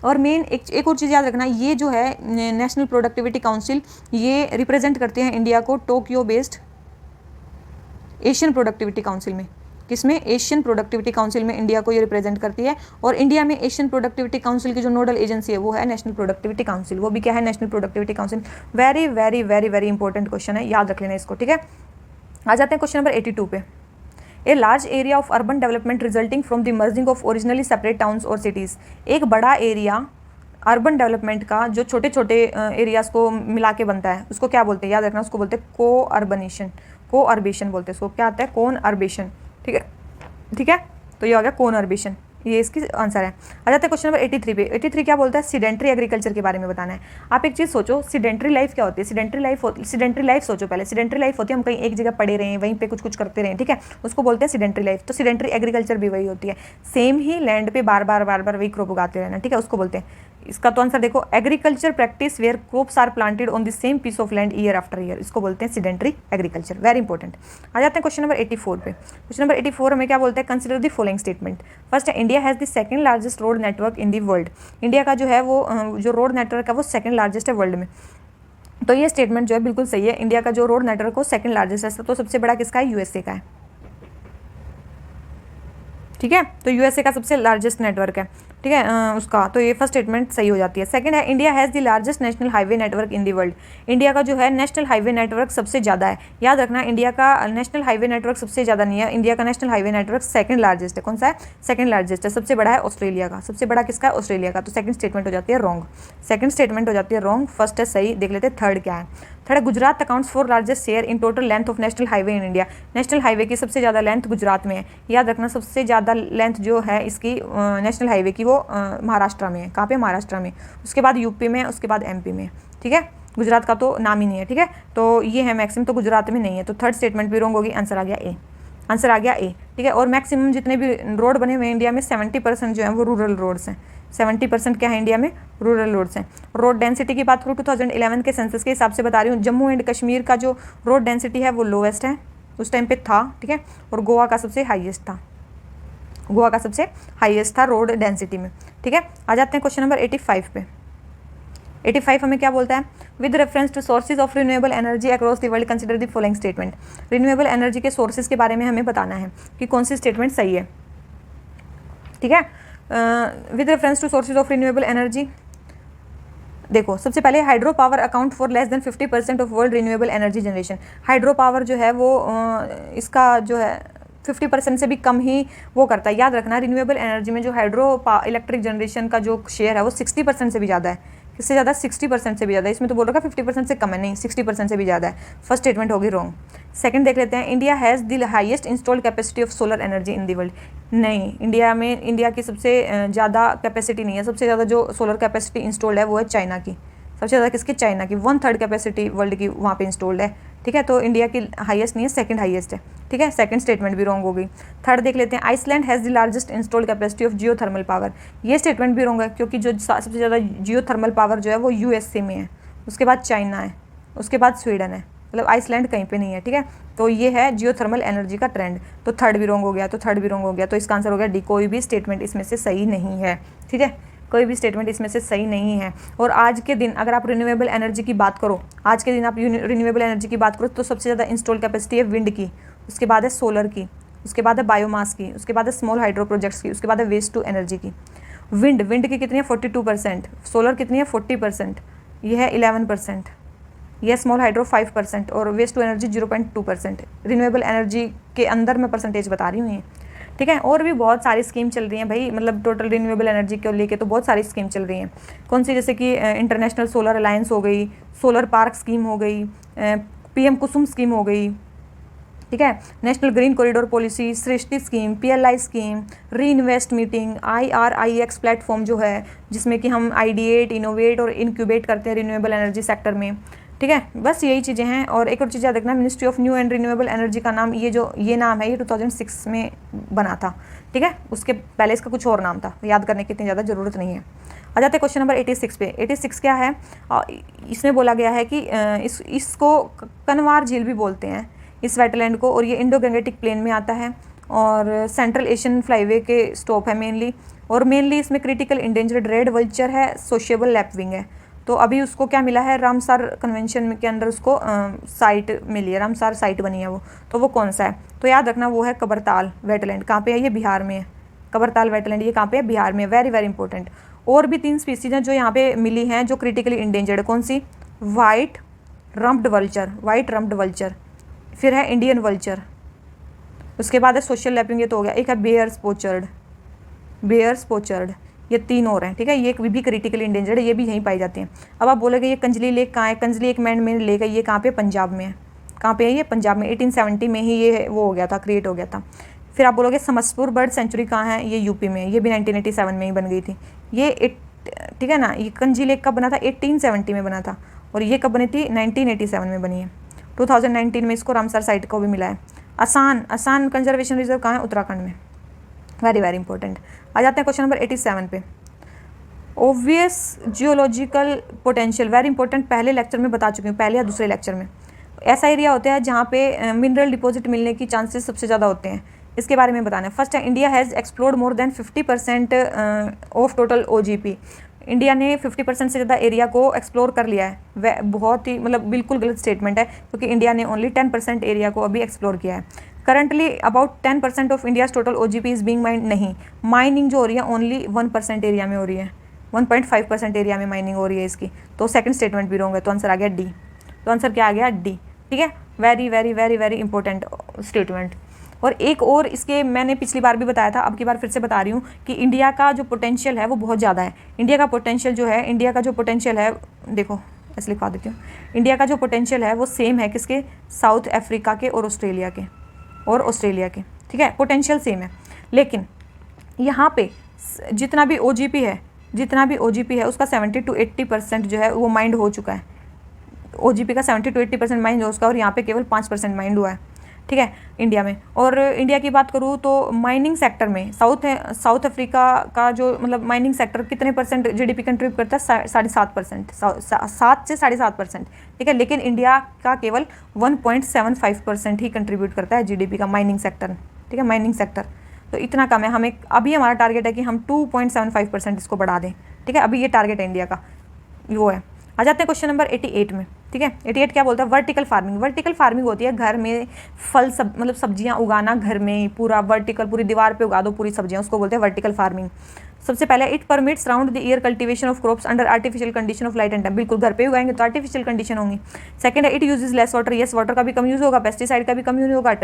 और मेन एक और चीज़ याद रखना, ये जो है नेशनल प्रोडक्टिविटी काउंसिल, ये रिप्रेजेंट करते हैं इंडिया को Tokyo based Asian productivity council में। किसमें? एशियन प्रोडक्टिविटी काउंसिल में इंडिया को ये रिप्रेजेंट करती है। और इंडिया में एशियन प्रोडक्टिविटी काउंसिल की जो नोडल एजेंसी है वो है नेशनल प्रोडक्टिविटी काउंसिल। वो भी क्या है? National productivity council. Very very very very important question है, याद रख लेना इसको, ठीक है। आ जाते हैं क्वेश्चन नंबर 82 पे। A large area of urban development resulting from the merging of originally separate towns और सिटीज़। एक बड़ा एरिया अर्बन डेवलपमेंट का जो छोटे छोटे एरियाज को मिला के बनता है उसको क्या बोलते हैं? याद रखना, उसको बोलते हैं को अर्बनेशन, को अर्बेशन बोलते हैं उसको। क्या आता है? कोन अर्बेशन, ठीक है, ठीक है। तो ये हो गया कोन अर्बेशन, ये इसकी आंसर है। आ जाते हैं क्वेश्चन नंबर 83 पे। 83 क्या बोलता है? सीडेंट्री एग्रीकल्चर के बारे में बताना है। आप एक चीज़ सोचो, सीडेंट्री लाइफ क्या होती है? सीडेंट्री लाइफ सोचो पहले। सीडेंट्री लाइफ होती है हम कहीं एक जगह पड़े रहें, वहीं पे कुछ कुछ करते रहें, ठीक है, उसको बोलते हैं सीडेंट्री लाइफ। तो सीडेंट्री एग्रीकल्चर भी वही होती है, सेम ही लैंड पे बार बार वही क्रॉप उगाते रहना, ठीक है, उसको बोलते हैं। इसका तो आंसर देखो, agriculture practice where crops are planted on the same piece of land year after year, इसको बोलते हैं सीडेंट्री एग्रीकल्चर। Very important. आ जाते हैं क्वेश्चन नंबर 84 पे। क्वेश्चन नंबर 84 हमें क्या बोलते हैं? Consider the following statement. First है India has the second largest road network in the world. India का जो है वो जो रोड नेटवर्क है वो सेकंड लार्जेस्ट है वर्ल्ड में। तो ये स्टेटमेंट जो है बिल्कुल सही है, इंडिया का जो रोड नेटवर्क वो सेकंड लार्जेस्ट है। तो सबसे बड़ा किसका है? USA का है, ठीक है। तो USA का सबसे लार्जेस्ट नेटवर्क है, ठीक है, उसका। तो ये फर्स्ट स्टेटमेंट सही हो जाती है। सेकंड है India has the largest national highway network in the world. India का जो है नेशनल हाईवे नेटवर्क सबसे ज़्यादा है। याद रखना, इंडिया का नेशनल हाईवे नेटवर्क सबसे ज़्यादा नहीं है, इंडिया का national highway network second largest है। कौन सा है? सेकंड लार्जेस्ट है। सबसे बड़ा है ऑस्ट्रेलिया का। सबसे बड़ा किसका है? ऑस्ट्रेलिया का। तो सेकंड स्टेटमेंट हो जाती है रॉन्ग, सेकंड स्टेटमेंट हो जाती है रॉन्ग। फर्स्ट है सही। देख लेते हैं थर्ड क्या है। थर्ड है Gujarat accounts for largest share in total length of national highway in India. National highway की सबसे ज़्यादा लेंथ गुजरात में है। याद रखना, सबसे ज़्यादा लेंथ जो है इसकी नेशनल हाईवे की वो महाराष्ट्र में है। कहाँ पे? महाराष्ट्र में। उसके बाद यूपी में, उसके बाद MP में, ठीक है। गुजरात का तो नाम ही नहीं है, ठीक है। तो ये है मैक्सिमम, तो गुजरात में नहीं है। तो थर्ड स्टेटमेंट भी रॉन्ग होगी। आंसर आ गया ए, आंसर आ गया ए, ठीक है। और मैक्सिमम जितने भी रोड बने हुए हैं इंडिया में 70% जो है वो रूरल रोड्स हैं। 70% क्या है इंडिया में? रूरल रोड्स हैं। रोड डेंसिटी की बात करूँ 2011 के सेंसस के हिसाब से बता रही हूँ, जम्मू एंड कश्मीर का जो रोड डेंसिटी है वो लोवेस्ट है, उस टाइम पे था, ठीक है। और गोवा का सबसे हाईएस्ट था, गोवा का सबसे हाईएस्ट था रोड डेंसिटी में, ठीक है। आ जाते हैं क्वेश्चन नंबर 85 पे। 85 हमें क्या बोलता है? With reference to sources of renewable energy across the world consider the following statement. Renewable energy के सोर्सेज के बारे में हमें बताना है कि कौन सी स्टेटमेंट सही है, ठीक है। With reference to sources of renewable energy, देखो सबसे पहले hydro power account for less than 50% of world renewable energy generation. Hydro power जो है वो इसका जो है 50% से भी कम ही वो करता है। याद रखना, रिन्यूएबल एनर्जी में जो इलेक्ट्रिक जनरेशन का जो शेयर है वो 60% से भी ज़्यादा है। किससे ज़्यादा? 60% से भी ज़्यादा। इसमें तो बोल रखा 50% से कम है, नहीं 60% से भी ज़्यादा है। फर्स्ट स्टेटमेंट होगी रॉन्ग। सेकंड देख लेते हैं, India has the highest installed capacity of solar energy in the world. नहीं, इंडिया की सबसे ज़्यादा कैपेसिटी नहीं है। सबसे ज़्यादा जो सोलर कैपेसिटी इंस्टॉल्ड है वो है चाइना की। सबसे ज़्यादा किसकी? चाइना की। 1/3 कैपेसिटी वर्ल्ड की वहाँ पे इंस्टॉल्ड है, ठीक है। तो इंडिया की हाईएस्ट नहीं है, सेकंड हाईएस्ट है, ठीक है। सेकंड स्टेटमेंट भी रॉन्ग हो गई। थर्ड देख लेते हैं, Iceland has the largest installed capacity of geothermal power. ये स्टेटमेंट भी रॉन्ग है, क्योंकि जो सबसे ज़्यादा जियो थर्मल पावर जो है वो USA में है, उसके बाद चाइना है, उसके बाद स्वीडन है, मतलब आइसलैंड कहीं पे नहीं है, ठीक है। तो ये है जियो थर्मल एनर्जी का ट्रेंड। तो थर्ड भी रॉन्ग हो गया, तो इसका आंसर हो गया डी। कोई भी स्टेटमेंट इसमें से सही नहीं है, ठीक है। कोई भी स्टेटमेंट इसमें से सही नहीं है। और आज के दिन अगर आप रिन्यूएबल एनर्जी की बात करो, आज के दिन आप रिन्यूएबल एनर्जी की बात करो तो सबसे ज़्यादा इंस्टॉल कैपेसिटी है विंड की, उसके बाद है सोलर की, उसके बाद है बायोमास की, उसके बाद है स्मॉल हाइड्रो प्रोजेक्ट्स की, उसके बाद है वेस्ट टू एनर्जी की। विंड की कितनी है 42%, सोलर कितनी है 40%, ये है 11%, यह स्मॉल हाइड्रो 5% और waste to energy 0.2%। Renewable energy के अंदर मैं परसेंटेज बता रही हूँ ये, ठीक है। और भी बहुत सारी स्कीम चल रही हैं भाई, मतलब टोटल रिन्यूएबल एनर्जी को लेके तो बहुत सारी स्कीम चल रही हैं। कौन सी, जैसे कि इंटरनेशनल सोलर अलायंस हो गई, सोलर पार्क स्कीम हो गई, PM कुसुम स्कीम हो गई, ठीक है, नेशनल ग्रीन कॉरिडोर पॉलिसी, सृष्टि स्कीम, PLI स्कीम, री इन्वेस्ट मीटिंग, IRIX प्लेटफॉर्म जो है जिसमें कि हम आइडिएट, इनोवेट और इंक्यूबेट करते हैं रिन्यूएबल एनर्जी सेक्टर में, ठीक है। बस यही चीज़ें हैं। और एक और चीज़ याद रखना, ministry of new and renewable energy का नाम, ये नाम है, ये 2006 में बना था, ठीक है। उसके पहले इसका कुछ और नाम था, याद करने की इतनी ज़्यादा ज़रूरत नहीं है। आ जाते हैं क्वेश्चन नंबर 86 पे। 86 क्या है, इसमें बोला गया है कि इसको कनवार झील भी बोलते हैं इस वेटलैंड को, और ये इंडो गंगेटिक प्लेन में आता है और सेंट्रल एशियन फ्लाईवे के स्टॉप है मेनली, और मेनली इसमें क्रिटिकल इंडेंजर्ड रेड वल्चर है, सोशिएबल लैपविंग है। तो अभी उसको क्या मिला है, रामसार कन्वेंशन के अंदर उसको साइट मिली है, रामसार साइट बनी है वो। तो वो कौन सा है, तो याद रखना वो है कबरताल वेटलैंड। कहाँ पे है, ये बिहार में है। कबरताल वेटलैंड ये कहाँ पे है, बिहार में। Very very important. और भी 3 स्पीसीज हैं जो यहाँ पे मिली हैं जो क्रिटिकली इंडेंजर्ड है। कौन सी, वाइट रम्प्ड वल्चर, फिर है इंडियन वल्चर, उसके बाद है सोशल लैपिंग, ये तो हो गया। एक है बेयर्स पोचर्ड, ये 3 और हैं, ठीक है। ये भी क्रिटिकली इंडेंजर्ड है, ये भी यहीं पाई जाती हैं। अब आप बोलोगे ये कंजली लेक कहाँ है, कंजली एक मैन मेड लेक है, ये कहाँ पे, पंजाब में है। कहाँ पे है ये, पंजाब में। 1870 में ही ये वो हो गया था, क्रिएट हो गया था। फिर आप बोलोगे समसपुर बर्ड सेंचुरी कहाँ है, ये यूपी में, ये भी 1987 में ही बन गई थी ये, ठीक है ना। ये कंजी लेक कब बना था, 1870 में बना था, और ये कब बनी थी, 1987 में बनी है। 2019 में इसको रामसर साइट को भी मिला है। आसान कंजर्वेशन रिजर्व कहाँ है, उत्तराखंड में। Very very important. आ जाते हैं क्वेश्चन नंबर 87 पे। Obvious geological potential, very important, पहले लेक्चर में बता चुकी हूँ, पहले या दूसरे लेक्चर में। ऐसा एरिया होता है जहाँ पे मिनरल डिपॉजिट मिलने की चांसेस सबसे ज़्यादा होते हैं, इसके बारे में बताना है। फर्स्ट है, India has explored more than 50% of total OGP। India ने 50% से ज़्यादा एरिया को एक्सप्लोर कर लिया है। वह बहुत ही मतलब बिल्कुल गलत स्टेटमेंट है, क्योंकि इंडिया ने ओनली 10% एरिया को अभी एक्सप्लोर किया है। Currently about 10% of India's total OGP is being mind, नहीं, माइनिंग जो हो रही है ओनली 1% एरिया में हो रही है, 1.5% एरिया में माइनिंग हो रही है इसकी। तो सेकंड स्टेटमेंट भी रॉन्ग है, तो आंसर आ गया डी। तो आंसर क्या आ गया, डी, ठीक है। Very very very very important statement. और एक और इसके मैंने पिछली बार भी बताया था, अब की बार फिर से बता रही हूँ कि इंडिया का जो पोटेंशियल है वो बहुत ज़्यादा है। इंडिया का जो पोटेंशियल है, देखो ऐसे लिखवा देती हूँ, इंडिया का जो पोटेंशियल है वो सेम है किसके, साउथ अफ्रीका के और ऑस्ट्रेलिया के, ठीक है। पोटेंशियल सेम है, लेकिन यहाँ पे जितना भी OGP है उसका 70 to 80% जो है वो माइंड हो चुका है। OGP का 70 to 80% माइंड हो चुका है, और यहाँ पे केवल 5% माइंड हुआ है, ठीक है, इंडिया में। और इंडिया की बात करूँ तो माइनिंग सेक्टर में साउथ अफ्रीका का जो मतलब माइनिंग सेक्टर कितने % GDP कंट्रीब्यूट करता है, 7.5%, 7 से 7.5%, ठीक है। लेकिन इंडिया का केवल 1.75% ही कंट्रीब्यूट करता है GDP का माइनिंग सेक्टर, ठीक है, माइनिंग सेक्टर। तो इतना कम है। हमें अभी हमारा टारगेट है कि हम 2.75% इसको बढ़ा दें, ठीक है। अभी ये टारगेट है इंडिया का, वो है। आ जाते हैं क्वेश्चन नंबर 88 में, ठीक है। 88 क्या बोलता है, वर्टिकल फार्मिंग होती है घर में मतलब सब्जियां उगाना, घर में पूरा वर्टिकल, पूरी दीवार पे उगा दो पूरी सब्जियां, उसको बोलते हैं वर्टिकल फार्मिंग। सबसे पहले, it permits round the year cultivation of crops under artificial condition of light and temp. बिल्कुल, घर पे उगाएंगे तो आर्टिफिशियल कंडीशन होंगी। सेकंड है, it uses less water, yes, water का भी कम यूज होगा, पेस्टिसाइड का भी कम यूज होगा,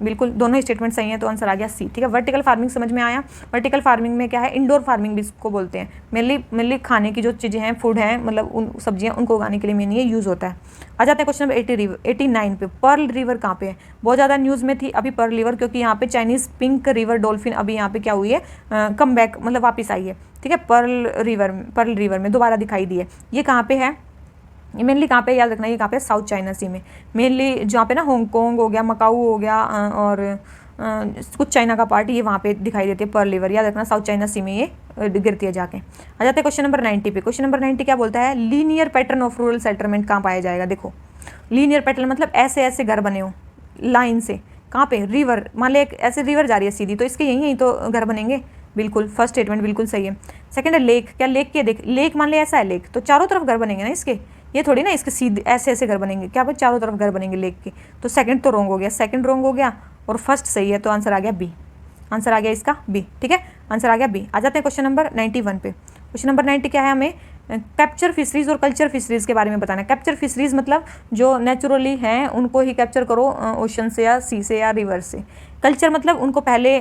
बिल्कुल दोनों ही स्टेटमेंट सही है, तो आंसर आ गया सी, ठीक है। वर्टिकल फार्मिंग समझ में आया। वर्टिकल फार्मिंग में क्या है, इंडोर फार्मिंग भी इसको बोलते हैं। मेनली खाने की जो चीज़ें हैं, फूड हैं, मतलब उन सब्जियां, उनको उगाने के लिए मेन ये यूज़ होता है। आ जाते हैं क्वेश्चन नंबर 89 पे। पर्ल रिवर कहाँ पे है, बहुत ज़्यादा न्यूज़ में थी अभी पर्ल रिवर, क्योंकि यहाँ पे चाइनीज़ पिंक रिवर डॉल्फिन अभी यहाँ पे क्या हुई है, कम बैक, मतलब वापस आई है, ठीक है। पर्ल रिवर में दोबारा दिखाई दी है। ये कहाँ पे है, ये मेनली कहाँ पे, याद रखना, ये कहाँ पे, साउथ चाइना सी में मेनली, जहाँ पे ना हांगकांग हो गया, मकाऊ हो गया, और कुछ चाइना का पार्ट, ये वहाँ पे दिखाई देती है पर्ल रिवर, याद रखना, साउथ चाइना सी में ये गिरती है जाके। आ जाते हैं क्वेश्चन नंबर 90 पे। क्वेश्चन नंबर 90 क्या बोलता है, linear pattern of rural settlement कहाँ पाया जाएगा। देखो, लीनियर पैटर्न मतलब ऐसे घर बने हो लाइन से, कहाँ पे, रिवर, मान लो एक ऐसे रिवर जा रही है सीधी, तो इसके यहीं तो घर बनेंगे, बिल्कुल, फर्स्ट स्टेटमेंट बिल्कुल सही है। सेकंड है लेक, क्या लेक के देख, लेक मान ले ऐसा है लेक, तो चारों तरफ घर बनेंगे ना इसके, ये थोड़ी ना इसके सीधे ऐसे ऐसे घर बनेंगे, क्या भाई चारों तरफ घर बनेंगे लेक के, तो सेकंड तो रॉन्ग हो गया, सेकंड रॉन्ग हो गया और फर्स्ट सही है, तो आंसर आ गया बी, आंसर आ गया इसका बी। ठीक है, आंसर आ गया बी। आ जाते हैं क्वेश्चन नंबर 91 पे। क्वेश्चन नंबर 90 क्या है, हमें कैप्चर फिशरीज और कल्चर फिशरीज के बारे में बताना है। कैप्चर फिशरीज मतलब जो नेचुरली हैं उनको ही कैप्चर करो ओशन से या सी से या रिवर से। कल्चर मतलब उनको पहले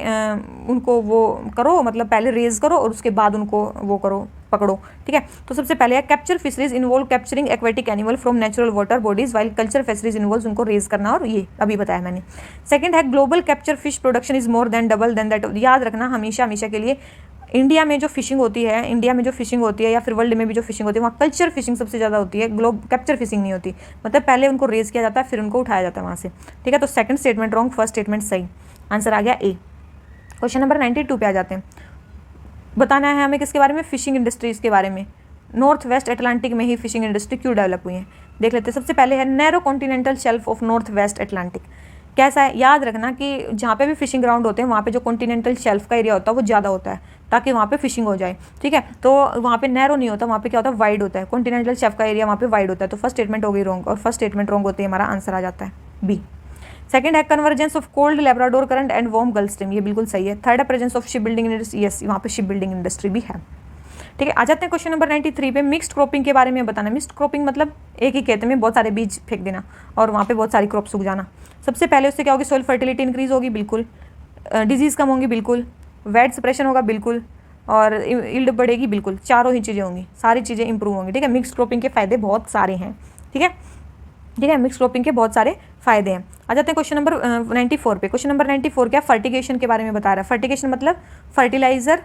उनको वो करो, मतलब पहले रेज करो और उसके बाद उनको वो करो, पकड़ो। ठीक है, तो सबसे पहले है capture fisheries involve capturing aquatic animal from natural water bodies, while culture fisheries involve उनको रेज करना, और ये अभी बताया मैंने। सेकंड है global capture fish production is more than double than that. याद रखना हमेशा हमेशा के लिए, इंडिया में जो फिशिंग होती है, इंडिया में जो फिशिंग होती है या फिर वर्ल्ड में भी जो फिशिंग होती है, वहाँ कल्चर फिशिंग सबसे ज़्यादा होती है, ग्लोब कैप्चर फिशिंग नहीं होती। मतलब पहले उनको रेज किया जाता है फिर उनको उठाया जाता है वहाँ से। ठीक है, तो second statement wrong, first statement सही, आंसर आ गया ए। क्वेश्चन नंबर 92 पे आ जाते हैं। बताना है हमें किसके बारे में, फिशिंग इंडस्ट्रीज़ के बारे में। नॉर्थ वेस्ट अटलांटिक में ही फिशिंग इंडस्ट्री क्यों डेवलप हुई है, देख लेते हैं। सबसे पहले है narrow continental shelf of north west Atlantic. कैसा है, याद रखना कि जहाँ पे भी फिशिंग ग्राउंड होते हैं वहाँ पे जो कॉन्टिनेंटल शेल्फ का एरिया होता है वो ज़्यादा होता है, ताकि वहाँ पे फिशिंग हो जाए। ठीक है, तो वहाँ पे नैरो नहीं होता, वहाँ पे क्या होता है, वाइड होता है। कॉन्टिनेंटल शेल्फ का एरिया वहाँ पे वाइड होता है, तो फर्स्ट स्टेटमेंट हो गई रॉन्ग, और फर्स्ट स्टेटमेंट रॉन्ग होते ही हमारा आंसर आ जाता है बी। सेकंड है convergence of cold Labrador current and warm gulf stream, ये बिल्कुल सही है। थर्ड है presence of ship building industry, yes वहाँ पे शिप बिल्डिंग इंडस्ट्री भी है। ठीक है, आ जाते हैं क्वेश्चन नंबर 93 पे। मिक्स्ड क्रॉपिंग के बारे में बताना। मिक्स्ड क्रॉपिंग मतलब एक ही खेत में बहुत सारे बीज फेंक देना और वहाँ पे बहुत सारी क्रॉप्स उग जाना। सबसे पहले उससे क्या होगी, सॉइल फर्टिलिटी इंक्रीज होगी, बिल्कुल। डिजीज़ कम होंगी, बिल्कुल। वेट सप्रेशन होगा, बिल्कुल। और यील्ड बढ़ेगी, बिल्कुल। चारों ही चीज़ें होंगी, सारी चीज़ें इंप्रूव होंगी। ठीक है, मिक्स्ड क्रॉपिंग के फायदे बहुत सारे हैं। ठीक है, ठीक है, मिक्स क्रॉपिंग के बहुत सारे फायदे हैं। आ जाते हैं क्वेश्चन नंबर 94 पे। क्वेश्चन नंबर 94 क्या, फर्टिगेशन के बारे में बता रहा है। फर्टिगेशन मतलब फर्टिलाइजर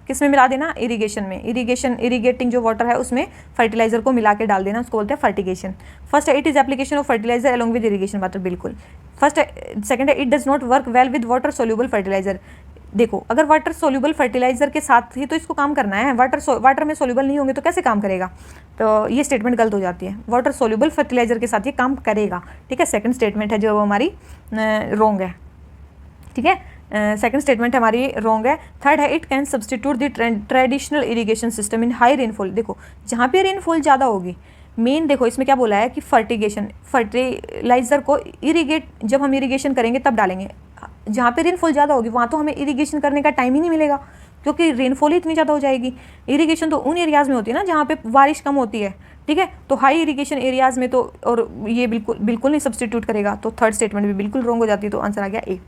किस में मिला देना, इरिगेशन में। इरिगेशन, इरिगेटिंग जो वाटर है उसमें फर्टिलाइजर को मिला के डाल देना, उसको बोलते हैं फर्टिगेशन। फर्स्ट है it is application of fertiliser along with irrigation water, बिल्कुल। फर्स्ट है। सेकंड है it does not work well with water soluble fertiliser. देखो, अगर वाटर सोल्यूबल फर्टिलाइजर के साथ ही तो इसको काम करना है, वाटर में सोल्यूबल नहीं होंगे तो कैसे काम करेगा, तो ये स्टेटमेंट गलत हो जाती है। वाटर सोल्यूबल फर्टिलाइजर के साथ ये काम करेगा। ठीक है, सेकंड स्टेटमेंट है जो हमारी रॉन्ग है। ठीक है, सेकंड स्टेटमेंट हमारी रॉन्ग है। थर्ड है it can substitute the traditional irrigation system in high rainfall. देखो, जहाँ पे रेनफॉल ज़्यादा होगी, मेन देखो इसमें क्या बोला है कि फर्टिलाइजर को इरिगेट, जब हम इरिगेशन करेंगे तब डालेंगे। जहाँ पे रेनफॉल ज़्यादा होगी वहाँ तो हमें इरिगेशन करने का टाइम ही नहीं मिलेगा, क्योंकि रेनफॉल ही इतनी ज़्यादा हो जाएगी। इरिगेशन तो उन एरियाज़ में होती है ना जहाँ पे बारिश कम होती है। ठीक है, तो हाई इरिगेशन एरियाज़ में तो, और ये बिल्कुल नहीं सब्सटीट्यूट करेगा, तो थर्ड स्टेटमेंट भी बिल्कुल रॉन्ग हो जाती है, तो आंसर आ गया ए।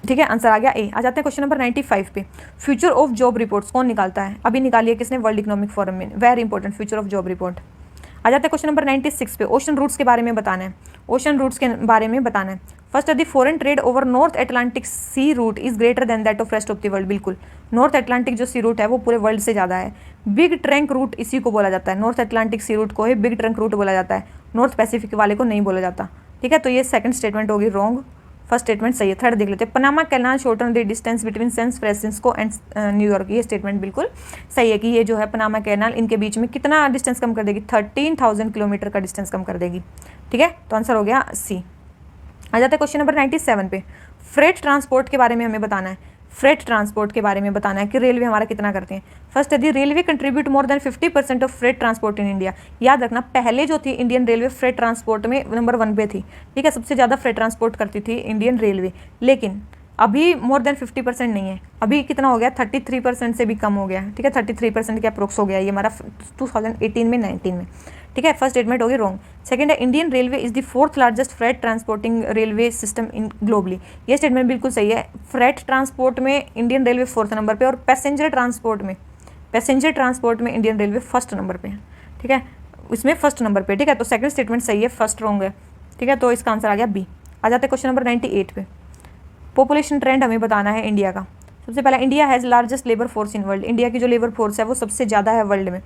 ठीक है, आंसर आ गया ए। आ जाते हैं क्वेश्चन नंबर 95 पे। फ्यूचर ऑफ जॉब रिपोर्ट्स कौन निकालता है, अभी निकाली है किसने, वर्ल्ड इकोनॉमिक फोरम में। Very important, future of job report. आ जाते हैं क्वेश्चन नंबर 96 पे। ओशन रूट्स के बारे में बताना है। ओशन रूट्स के बारे में बताना है। First the foreign trade over North Atlantic sea route is greater than that of rest of the world, बिल्कुल। नॉर्थ अटलांटिक जो सी रूट है वो पूरे वर्ल्ड से ज़्यादा है। बिग ट्रंक रूट इसी को बोला जाता है, नॉर्थ अटलांटिक सी रूट को ही बिग ट्रंक रूट बोला जाता है, नॉर्थ पैसिफिक वाले को नहीं बोला जाता। ठीक है, तो ये सेकंड स्टेटमेंट होगी रॉन्ग, फर्स्ट स्टेटमेंट सही है। थर्ड देख लेते हैं। Panama Canal shorten the distance between San Francisco and New York, ये स्टेटमेंट बिल्कुल सही है कि ये जो है पनामा कैनाल इनके बीच में कितना डिस्टेंस कम कर देगी, 13,000 किलोमीटर का डिस्टेंस कम कर देगी। ठीक है, तो आंसर हो गया सी। आ जाता है क्वेश्चन नंबर 97 पे। फ्रेट ट्रांसपोर्ट के बारे में हमें बताना है। फ्रेट ट्रांसपोर्ट के बारे में बताना है कि रेलवे हमारा कितना करते हैं। फर्स्ट यदि railway contribute more than 50% of freight transport in India. याद रखना, पहले जो थी इंडियन रेलवे फ्रेट ट्रांसपोर्ट में नंबर 1 पे थी। ठीक है, सबसे ज़्यादा फ्रेट ट्रांसपोर्ट करती थी इंडियन रेलवे, लेकिन अभी मोर देन 50% नहीं है। अभी कितना हो गया, 33% से भी कम हो गया। ठीक है, 33% के अप्रोक्स हो गया ये हमारा 2018 में 19 में। ठीक है, फर्स्ट स्टेटमेंट होगी रॉन्ग। सेकंड है Indian railway is the fourth largest freight transporting railway system in globally, ये स्टेटमेंट बिल्कुल सही है। फ्रेट ट्रांसपोर्ट में इंडियन रेलवे 4th नंबर पे, और पैसेंजर ट्रांसपोर्ट में इंडियन रेलवे 1st नंबर पे है। ठीक है, इसमें 1st नंबर पे। ठीक है, तो सेकंड स्टेटमेंट सही है, फर्स्ट रॉन्ग है। ठीक है, तो इसका आंसर आ गया बी। आ जाते हैं क्वेश्चन नंबर 98 पे। पॉपुलेशन ट्रेंड हमें बताना है इंडिया का। सबसे पहला, India has largest labour force in world. India की जो लेबर फोर्स है वो सबसे ज़्यादा है वर्ल्ड में।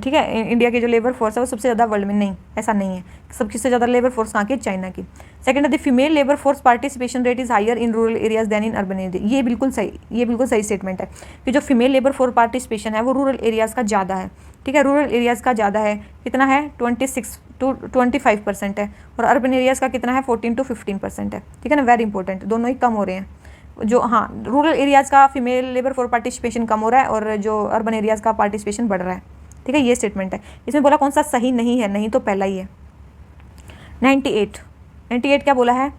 ठीक है, इंडिया की जो लेबर फोर्स है वो सबसे ज़्यादा वर्ल्ड में, नहीं ऐसा नहीं है। सबसे ज़्यादा लेबर फोर्स कहाँ की, चाइना की। सेकंड है the female labour force participation rate is higher in rural areas than in urban area. ये बिल्कुल सही स्टेटमेंट है कि जो फीमेल लेबर फोर्स पार्टिसिपेशन है वो रूरल एरियाज़ का ज़्यादा है। ठीक है, रूरल एरियाज़ का ज़्यादा है, कितना है 26 to 25% है, और अर्बन एरियाज़ का कितना है 14 to 15% है। ठीक है ना, वेरी इंपॉर्टेंट, दोनों ही कम हो रहे हैं। जो हाँ रूरल एरियाज़ का फीमेल लेबर फोर्स पार्टिसिपेशन कम हो रहा है और जो अर्बन एरियाज़ का पार्टिसिपेशन बढ़ रहा है। ठीक है, ये स्टेटमेंट है। इसमें बोला कौन सा सही नहीं है, नहीं तो पहला ही है। 98 क्या बोला है,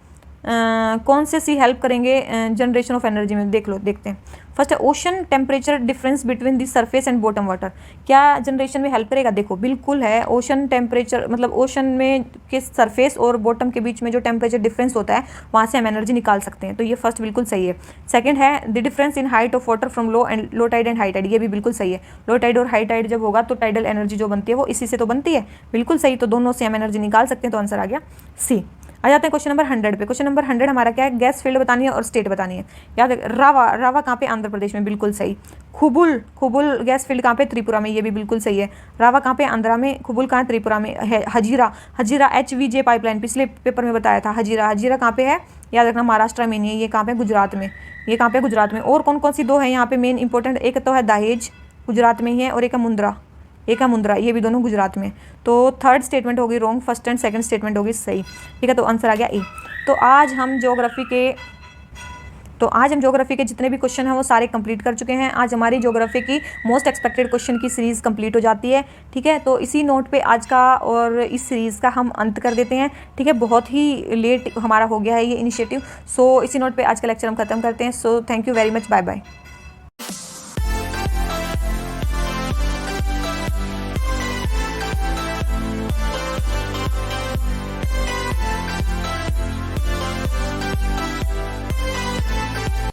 कौन से सी हेल्प करेंगे जनरेशन ऑफ एनर्जी में, देख लो, देखते हैं। फर्स्ट है ocean temperature difference between the surface and bottom water, क्या जनरेशन में हेल्प करेगा? देखो बिल्कुल है। ओशन टेम्परेचर मतलब ओशन में के सरफेस और बॉटम के बीच में जो टेम्परेचर डिफरेंस होता है वहाँ से हम एनर्जी निकाल सकते हैं, तो ये फर्स्ट बिल्कुल सही है। सेकंड है the difference in height of water from low tide and high tide, ये भी बिल्कुल सही है। लो टाइड और हाई टाइड जब होगा तो टाइडल एनर्जी जो बनती है वो इसी से तो बनती है, बिल्कुल सही। तो दोनों से हम एनर्जी निकाल सकते हैं, तो आंसर आ गया सी। आ जाते हैं क्वेश्चन नंबर 100 पे। क्वेश्चन नंबर 100 हमारा क्या है, गैस फील्ड बतानी है और स्टेट बतानी है। याद है रावा कहाँ पे, आंध्र प्रदेश में, बिल्कुल सही। खुबुल गैस फील्ड कहाँ पे, त्रिपुरा में, ये भी बिल्कुल सही है। रावा कहाँ पे, आंध्रा में, खुबुल कहाँ है, त्रिपुरा में है। हजीरा HVJ पाइपलाइन पिछले पेपर में बताया था। हजीरा कहाँ पे है, याद रखना, महाराष्ट्र में नहीं है, ये कहाँ पे, गुजरात में। ये कहाँ पे, गुजरात में। और कौन कौन सी दो है यहाँ पे मेन इंपॉर्टेंट, एक तो है दहेज, गुजरात में ही है, और एक है मुंद्रा, ये भी दोनों गुजरात में। तो थर्ड स्टेटमेंट होगी wrong, first and second statement होगी सही। ठीक है, तो आंसर आ गया ए। तो आज हम ज्योग्राफी के जितने भी क्वेश्चन हैं वो सारे कंप्लीट कर चुके हैं। आज हमारी ज्योग्राफी की मोस्ट एक्सपेक्टेड क्वेश्चन की सीरीज कंप्लीट हो जाती है। ठीक है, तो इसी नोट पे आज का और इस सीरीज़ का हम अंत कर देते हैं। ठीक है, बहुत ही लेट हमारा हो गया है ये इनिशिएटिव। सो इसी नोट पे आज का लेक्चर हम खत्म करते हैं। So thank you very much, bye bye.